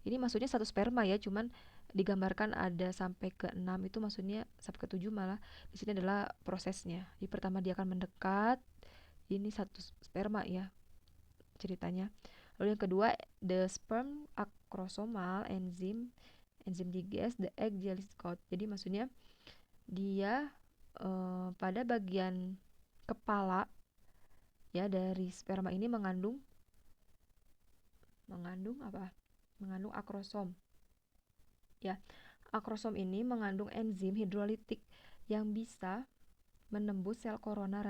maksudnya satu sperma ya, cuman digambarkan ada sampai ke 6, itu maksudnya sampai ke 7 malah. Di sini adalah prosesnya. Di pertama dia akan mendekat. Ini satu sperma ya ceritanya. Lalu yang kedua, the sperm acrosomal enzyme diges the egg jelly coat. Jadi maksudnya dia pada bagian kepala ya dari sperma ini mengandung apa? Mengandung akrosom. Ya, akrosom ini mengandung enzim hidrolitik yang bisa menembus sel korona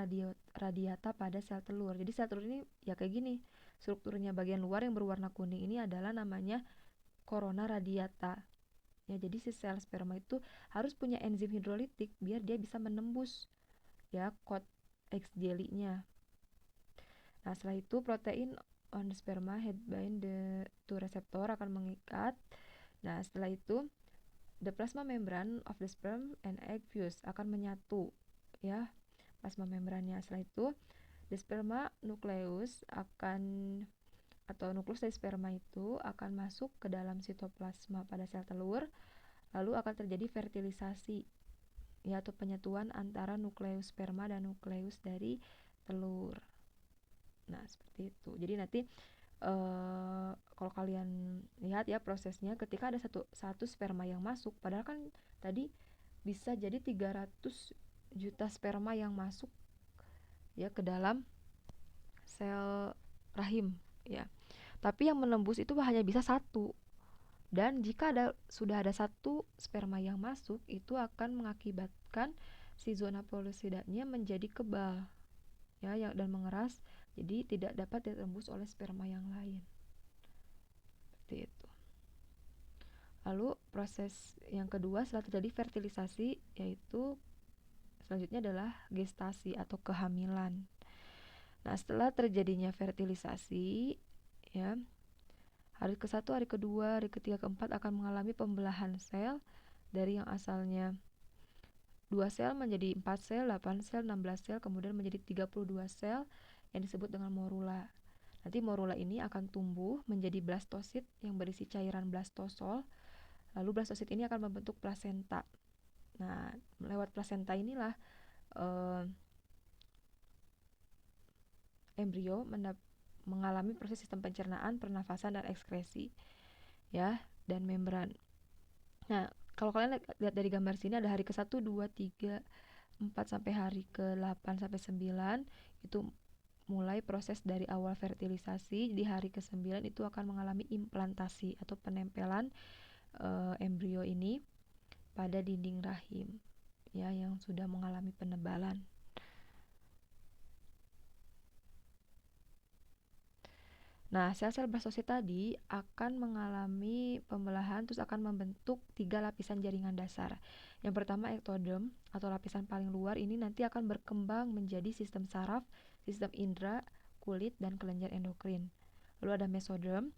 radiata pada sel telur. Jadi sel telur ini ya kayak gini. Strukturnya bagian luar yang berwarna kuning ini adalah namanya korona radiata. Ya, jadi si sel sperma itu harus punya enzim hidrolitik biar dia bisa menembus ya coat X jelly-nya. Nah, setelah itu protein on the sperma head bind the to receptor akan mengikat. Nah, setelah itu the plasma membrane of the sperm and egg fuse akan menyatu ya plasma membrannya. Setelah itu the sperma nucleus atau nuklus dari sperma itu akan masuk ke dalam sitoplasma pada sel telur. Lalu akan terjadi fertilisasi ya atau penyatuan antara nukleus sperma dan nukleus dari telur. Nah, seperti itu. Jadi nanti kalau kalian lihat ya prosesnya, ketika ada satu sperma yang masuk, padahal kan tadi bisa jadi 300 juta sperma yang masuk ya ke dalam sel rahim ya. Tapi yang menembus itu hanya bisa satu. Dan jika sudah ada satu sperma yang masuk, itu akan mengakibatkan si zona pellucidanya menjadi kebal ya dan mengeras, jadi tidak dapat ditembus oleh sperma yang lain. Seperti itu. Lalu proses yang kedua setelah terjadi fertilisasi yaitu selanjutnya adalah gestasi atau kehamilan. Nah, setelah terjadinya fertilisasi ya, hari ke-1, hari ke-2, hari ke-3, ke-4 akan mengalami pembelahan sel dari yang asalnya 2 sel menjadi 4 sel, 8 sel, 16 sel, kemudian menjadi 32 sel yang disebut dengan morula. Nanti morula ini akan tumbuh menjadi blastosit yang berisi cairan blastosol. Lalu blastosit ini akan membentuk plasenta. Nah, lewat plasenta inilah embrio mengalami proses sistem pencernaan, pernafasan, dan ekskresi ya, dan membran. Nah, kalau kalian lihat dari gambar sini ada hari ke-1, 2, 3, 4 sampai hari ke-8 sampai 9 itu mulai proses dari awal fertilisasi. Di hari ke-9 itu akan mengalami implantasi atau penempelan embrio ini pada dinding rahim ya yang sudah mengalami penebalan. Nah, sel-sel blastosit tadi akan mengalami pembelahan terus akan membentuk 3 lapisan jaringan dasar. Yang pertama ektoderm atau lapisan paling luar ini nanti akan berkembang menjadi sistem saraf, sistem indera, kulit, dan kelenjar endokrin. Lalu ada mesoderm,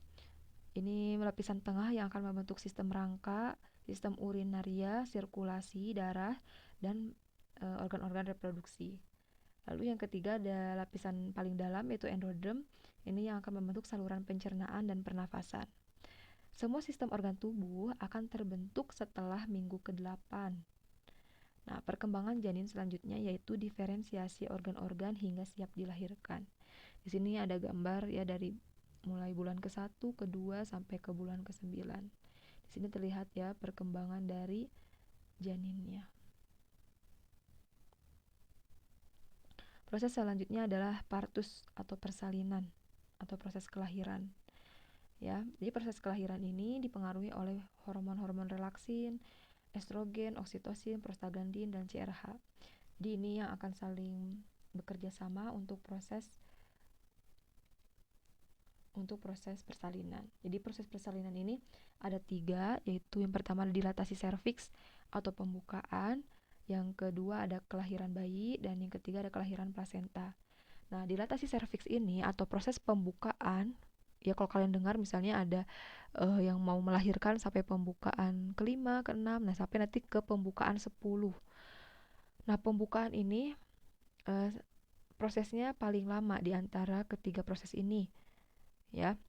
ini lapisan tengah yang akan membentuk sistem rangka, sistem urinaria, sirkulasi darah, dan organ-organ reproduksi. Lalu yang ketiga ada lapisan paling dalam yaitu endoderm, ini yang akan membentuk saluran pencernaan dan pernafasan. Semua sistem organ tubuh akan terbentuk setelah minggu ke-8. Nah, perkembangan janin selanjutnya yaitu diferensiasi organ-organ hingga siap dilahirkan. Di sini ada gambar ya dari mulai bulan ke-1, ke-2 sampai ke bulan ke-9. Di sini terlihat ya perkembangan dari janinnya. Proses selanjutnya adalah partus atau persalinan atau proses kelahiran. Ya, jadi proses kelahiran ini dipengaruhi oleh hormon-hormon relaksin, estrogen, oksitosin, prostaglandin, dan CRH. Jadi ini yang akan saling bekerja sama untuk proses persalinan. Jadi proses persalinan ini ada 3, yaitu yang pertama dilatasi serviks atau pembukaan, yang kedua ada kelahiran bayi, dan yang ketiga ada kelahiran plasenta. Nah, dilatasi serviks ini atau proses pembukaan, ya kalau kalian dengar misalnya ada yang mau melahirkan sampai pembukaan ke-5, ke-6, nah sampai nanti ke pembukaan 10. Nah, pembukaan ini prosesnya paling lama di antara ketiga proses ini, ya.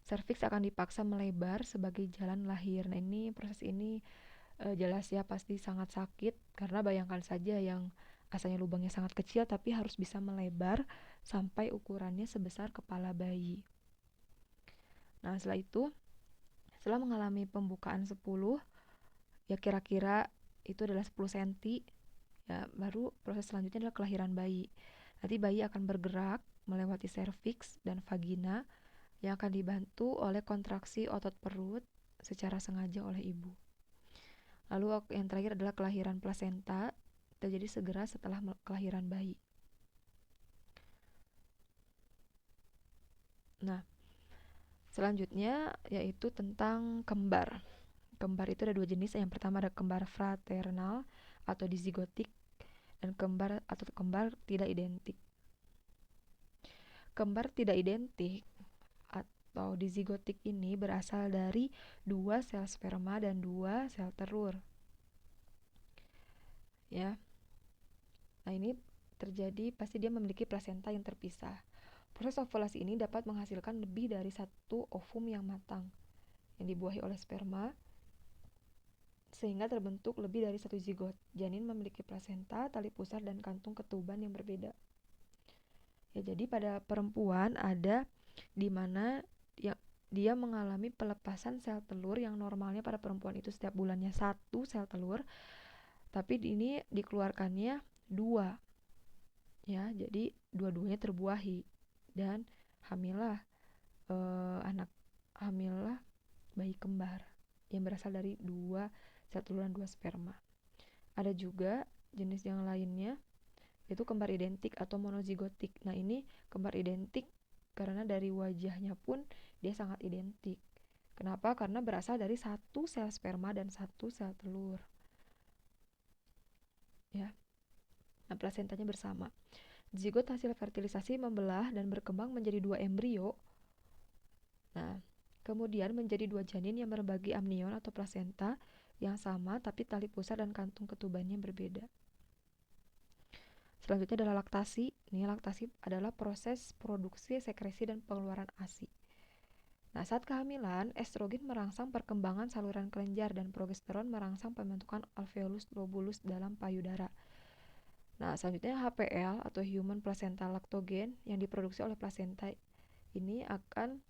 Serviks akan dipaksa melebar sebagai jalan lahir. Nah, ini proses ini jelas ya pasti sangat sakit karena bayangkan saja yang asalnya lubangnya sangat kecil tapi harus bisa melebar sampai ukurannya sebesar kepala bayi. Nah, setelah mengalami pembukaan 10, ya kira-kira itu adalah 10 cm, ya baru proses selanjutnya adalah kelahiran bayi. Nanti bayi akan bergerak melewati serviks dan vagina yang akan dibantu oleh kontraksi otot perut secara sengaja oleh ibu. Lalu yang terakhir adalah kelahiran plasenta, terjadi segera setelah kelahiran bayi. Nah, selanjutnya yaitu tentang kembar. Kembar itu ada 2 jenis. Yang pertama ada kembar fraternal atau dizigotik dan kembar tidak identik. Kembar tidak identik atau dizigotik ini berasal dari 2 sel sperma dan 2 sel telur. Ya. Nah, ini terjadi pasti dia memiliki plasenta yang terpisah. Proses ovulasi ini dapat menghasilkan lebih dari 1 ovum yang matang yang dibuahi oleh sperma sehingga terbentuk lebih dari 1 zigot. Janin memiliki plasenta, tali pusar, dan kantung ketuban yang berbeda. Ya, jadi pada perempuan ada di mana dia mengalami pelepasan sel telur yang normalnya pada perempuan itu setiap bulannya 1 sel telur, tapi ini dikeluarkannya 2. Ya, jadi dua-duanya terbuahi dan hamillah bayi kembar yang berasal dari 2 sel telur dan 2 sperma. Ada juga jenis yang lainnya yaitu kembar identik atau monozigotik. Nah, ini kembar identik karena dari wajahnya pun dia sangat identik. Kenapa? Karena berasal dari 1 sel sperma dan 1 sel telur. Ya. Nah, plasentanya bersama. Zigot hasil fertilisasi membelah dan berkembang menjadi 2 embrio. Nah, kemudian menjadi 2 janin yang berbagi amnion atau plasenta yang sama tapi tali pusar dan kantung ketubannya berbeda. Selanjutnya adalah laktasi. Ini laktasi adalah proses produksi, sekresi, dan pengeluaran ASI. Nah, saat kehamilan, estrogen merangsang perkembangan saluran kelenjar dan progesteron merangsang pembentukan alveolus lobulus dalam payudara. Nah, selanjutnya HPL atau Human Placental Lactogen yang diproduksi oleh plasenta ini akan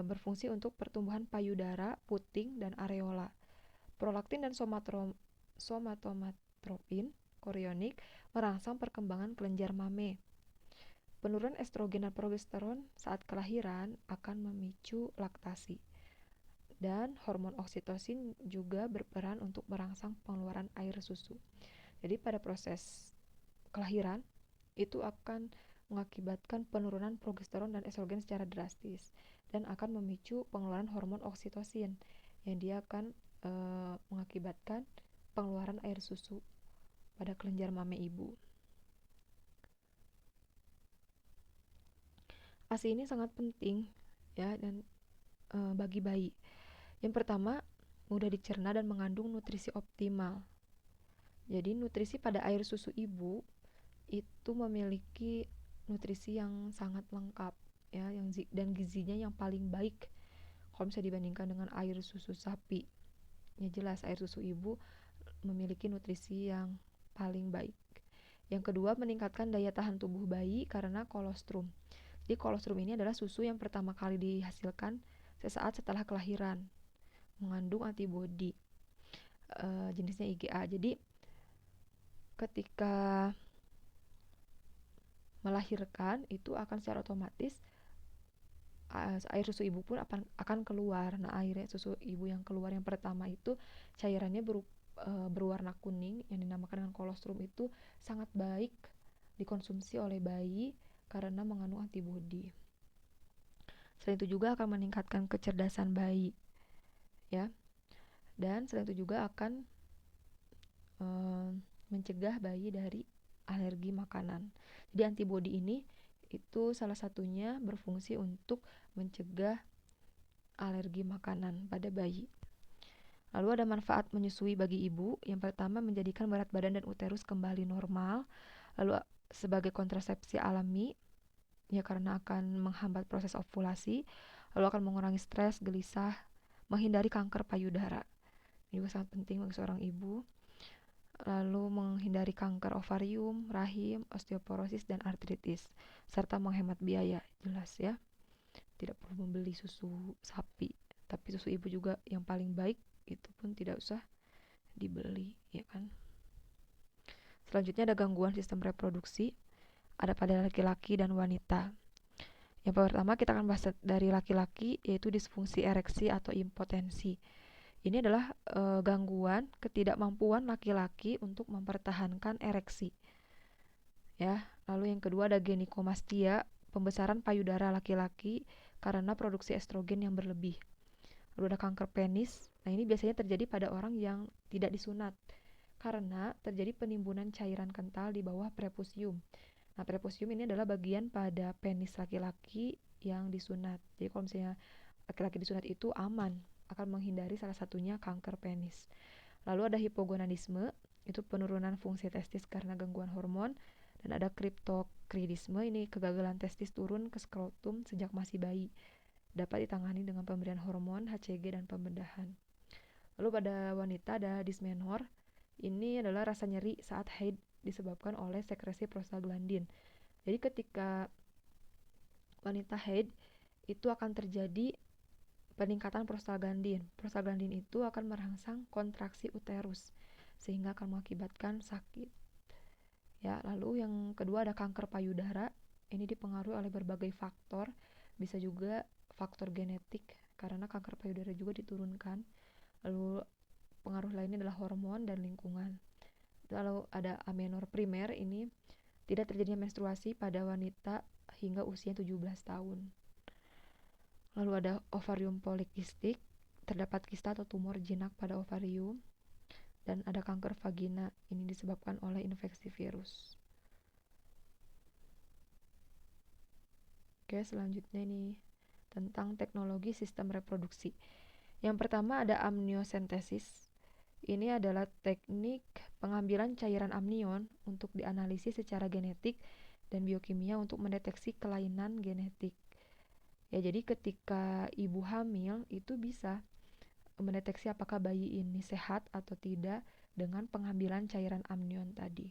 berfungsi untuk pertumbuhan payudara, puting, dan areola. Prolaktin dan somatomatropin korionik merangsang perkembangan kelenjar mame. Penurunan estrogen dan progesteron saat kelahiran akan memicu laktasi. Dan hormon oksitosin juga berperan untuk merangsang pengeluaran air susu. Jadi pada proses kelahiran itu akan mengakibatkan penurunan progesteron dan estrogen secara drastis dan akan memicu pengeluaran hormon oksitosin yang dia akan mengakibatkan pengeluaran air susu pada kelenjar mame ibu. ASI ini sangat penting ya dan bagi bayi. Yang pertama, mudah dicerna dan mengandung nutrisi optimal. Jadi nutrisi pada air susu ibu itu memiliki nutrisi yang sangat lengkap ya, dan gizinya yang paling baik kalau bisa dibandingkan dengan air susu sapi. Ya jelas air susu ibu memiliki nutrisi yang paling baik. Yang kedua, meningkatkan daya tahan tubuh bayi karena kolostrum. Jadi kolostrum ini adalah susu yang pertama kali dihasilkan sesaat setelah kelahiran, mengandung antibodi jenisnya IgA. Jadi ketika melahirkan itu akan secara otomatis air susu ibu pun akan keluar. Nah, air susu ibu yang keluar yang pertama itu cairannya berwarna kuning yang dinamakan dengan kolostrum, itu sangat baik dikonsumsi oleh bayi karena mengandung antibodi. Selain itu juga akan meningkatkan kecerdasan bayi ya. Dan selain itu juga akan mencegah bayi dari alergi makanan. Jadi antibodi ini itu salah satunya berfungsi untuk mencegah alergi makanan pada bayi. Lalu ada manfaat menyusui bagi ibu. Yang pertama, menjadikan berat badan dan uterus kembali normal. Lalu sebagai kontrasepsi alami ya, karena akan menghambat proses ovulasi. Lalu akan mengurangi stres, gelisah, menghindari kanker payudara. Ini juga sangat penting bagi seorang ibu. Lalu menghindari kanker ovarium, rahim, osteoporosis, dan artritis, serta menghemat biaya, jelas ya. Tidak perlu membeli susu sapi, tapi susu ibu juga yang paling baik itu pun tidak usah dibeli, ya kan. Selanjutnya ada gangguan sistem reproduksi, ada pada laki-laki dan wanita. Yang pertama kita akan bahas dari laki-laki, yaitu disfungsi ereksi atau impotensi. Ini adalah gangguan ketidakmampuan laki-laki untuk mempertahankan ereksi. Ya, lalu yang kedua ada ginikomastia, pembesaran payudara laki-laki karena produksi estrogen yang berlebih. Lalu ada kanker penis. Nah, ini biasanya terjadi pada orang yang tidak disunat karena terjadi penimbunan cairan kental di bawah prepusium. Nah, prepusium ini adalah bagian pada penis laki-laki yang disunat. Jadi kalau misalnya laki-laki disunat itu aman, akan menghindari salah satunya kanker penis. Lalu ada hipogonadisme, itu penurunan fungsi testis karena gangguan hormon. Dan ada kriptokridisme, ini kegagalan testis turun ke skrotum sejak masih bayi. Dapat ditangani dengan pemberian hormon, HCG, dan pembedahan. Lalu pada wanita ada dysmenor, ini adalah rasa nyeri saat haid disebabkan oleh sekresi prostaglandin. Jadi ketika wanita haid itu akan terjadi peningkatan prostaglandin. Prostaglandin itu akan merangsang kontraksi uterus sehingga akan mengakibatkan sakit. Ya, lalu yang kedua ada kanker payudara. Ini dipengaruhi oleh berbagai faktor, bisa juga faktor genetik karena kanker payudara juga diturunkan. Lalu pengaruh lainnya adalah hormon dan lingkungan. Lalu ada amenor primer, ini tidak terjadinya menstruasi pada wanita hingga usia 17 tahun. Lalu ada ovarium polikistik, terdapat kista atau tumor jinak pada ovarium. Dan ada kanker vagina, ini disebabkan oleh infeksi virus. Oke, selanjutnya ini tentang teknologi sistem reproduksi. Yang pertama ada amniosentesis. Ini adalah teknik pengambilan cairan amnion untuk dianalisis secara genetik dan biokimia untuk mendeteksi kelainan genetik. Ya, jadi ketika ibu hamil itu bisa mendeteksi apakah bayi ini sehat atau tidak dengan pengambilan cairan amnion tadi.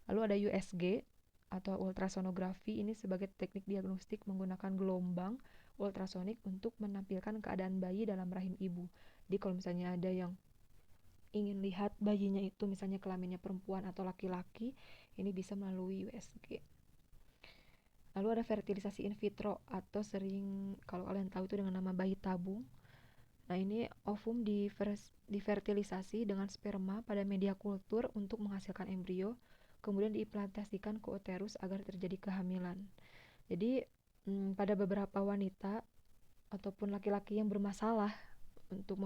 Lalu ada USG atau ultrasonografi, ini sebagai teknik diagnostik menggunakan gelombang ultrasonik untuk menampilkan keadaan bayi dalam rahim ibu. Jadi kalau misalnya ada yang ingin lihat bayinya itu misalnya kelaminnya perempuan atau laki-laki, ini bisa melalui USG. Lalu ada fertilisasi in vitro atau sering kalau kalian tahu itu dengan nama bayi tabung. Nah, ini ovum difertilisasi dengan sperma pada media kultur untuk menghasilkan embrio, kemudian diimplantasikan ke uterus agar terjadi kehamilan. Jadi pada beberapa wanita ataupun laki-laki yang bermasalah untuk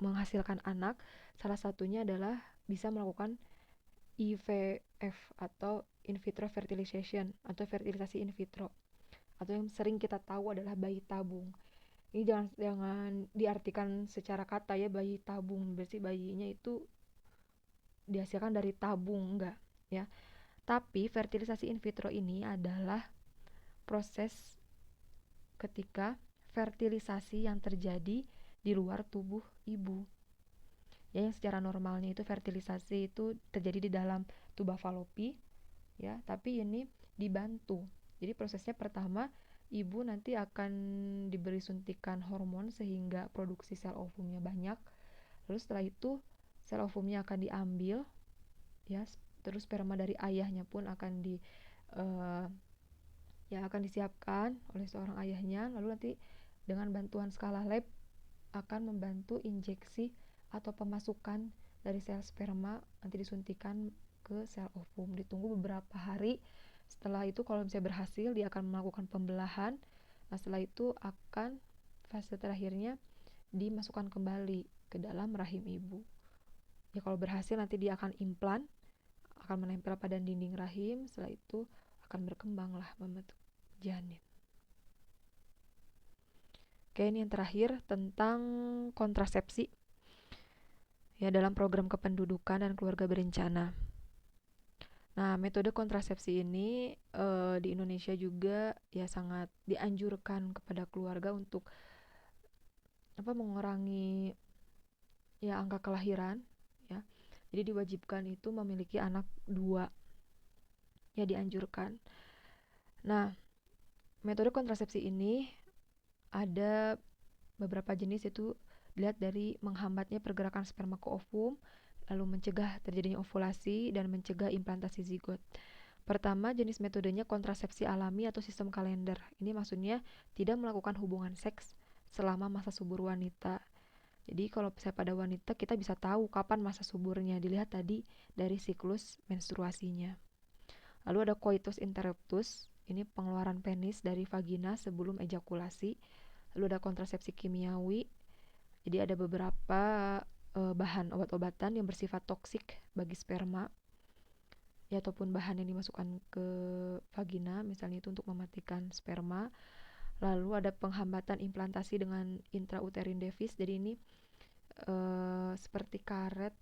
menghasilkan anak, salah satunya adalah bisa melakukan IVF atau in vitro fertilization atau fertilisasi in vitro, atau yang sering kita tahu adalah bayi tabung. Ini jangan diartikan secara kata ya, bayi tabung berarti bayinya itu dihasilkan dari tabung, enggak ya. Tapi fertilisasi in vitro ini adalah proses ketika fertilisasi yang terjadi di luar tubuh ibu. Ya, yang secara normalnya itu fertilisasi itu terjadi di dalam tuba falopi ya, tapi ini dibantu. Jadi prosesnya pertama ibu nanti akan diberi suntikan hormon sehingga produksi sel ovumnya banyak. Lalu setelah itu sel ovumnya akan diambil ya, terus sperma dari ayahnya pun akan akan disiapkan oleh seorang ayahnya. Lalu nanti dengan bantuan skala lab akan membantu injeksi atau pemasukan dari sel sperma nanti disuntikan ke sel ovum. Ditunggu beberapa hari. Setelah itu kalau misalnya berhasil, dia akan melakukan pembelahan. Nah, setelah itu akan fase terakhirnya dimasukkan kembali ke dalam rahim ibu. Ya, kalau berhasil nanti dia akan implan, akan menempel pada dinding rahim. Setelah itu akan berkembanglah membentuk janin. Oke, ini yang terakhir tentang kontrasepsi ya dalam program kependudukan dan keluarga berencana. Nah, metode kontrasepsi ini di Indonesia juga ya sangat dianjurkan kepada keluarga untuk mengurangi ya angka kelahiran ya. Jadi diwajibkan itu memiliki anak 2 ya, dianjurkan. Nah, metode kontrasepsi ini ada beberapa jenis, itu dilihat dari menghambatnya pergerakan sperma ke ovum, lalu mencegah terjadinya ovulasi dan mencegah implantasi zigot. Pertama, jenis metodenya kontrasepsi alami atau sistem kalender. Ini maksudnya tidak melakukan hubungan seks selama masa subur wanita. Jadi kalau misalnya pada wanita kita bisa tahu kapan masa suburnya, dilihat tadi dari siklus menstruasinya. Lalu ada coitus interruptus, ini pengeluaran penis dari vagina sebelum ejakulasi. Lalu ada kontrasepsi kimiawi, jadi ada beberapa bahan obat-obatan yang bersifat toksik bagi sperma ya, ataupun bahan yang dimasukkan ke vagina misalnya itu untuk mematikan sperma. Lalu ada penghambatan implantasi dengan intrauterine device, jadi ini seperti karet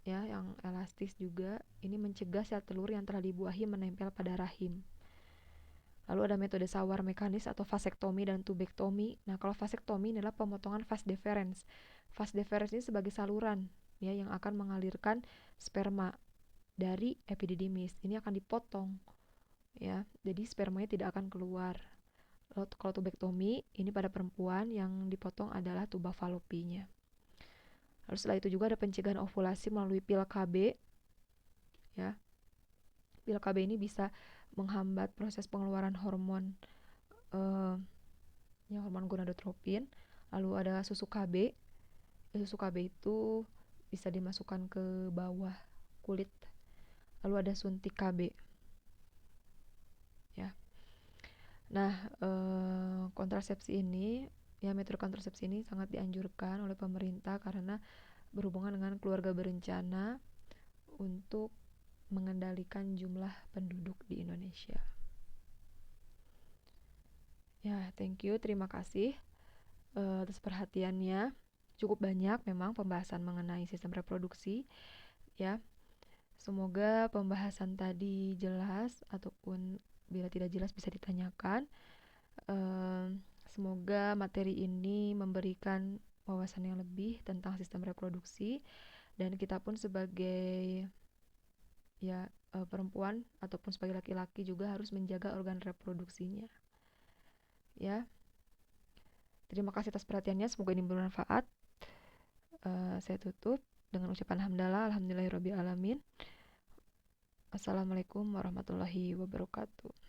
ya yang elastis juga, ini mencegah sel telur yang telah dibuahi menempel pada rahim. Lalu ada metode sawar mekanis atau vasektomi dan tubektomi. Nah, kalau vasektomi adalah pemotongan vas deferens. Vas deferens ini sebagai saluran ya yang akan mengalirkan sperma dari epididymis. Ini akan dipotong ya. Jadi spermanya tidak akan keluar. Lalu kalau tubektomi ini pada perempuan yang dipotong adalah tuba falopinya. Lalu setelah itu juga ada pencegahan ovulasi melalui pil KB ya. Pil KB ini bisa menghambat proses pengeluaran hormon hormon gonadotropin. Lalu ada susu KB. Susu KB itu bisa dimasukkan ke bawah kulit. Lalu ada suntik KB ya. Nah, kontrasepsi ini ya, metode kontrasepsi ini sangat dianjurkan oleh pemerintah karena berhubungan dengan keluarga berencana untuk mengendalikan jumlah penduduk di Indonesia. Ya, thank you, terima kasih atas perhatiannya. Cukup banyak memang pembahasan mengenai sistem reproduksi ya. Semoga pembahasan tadi jelas, ataupun bila tidak jelas bisa ditanyakan. Semoga materi ini memberikan wawasan yang lebih tentang sistem reproduksi, dan kita pun sebagai perempuan ataupun sebagai laki-laki juga harus menjaga organ reproduksinya ya. Terima kasih atas perhatiannya, semoga ini bermanfaat. Saya tutup dengan ucapan hamdalah alhamdulillahirabbil alamin. Assalamualaikum warahmatullahi wabarakatuh.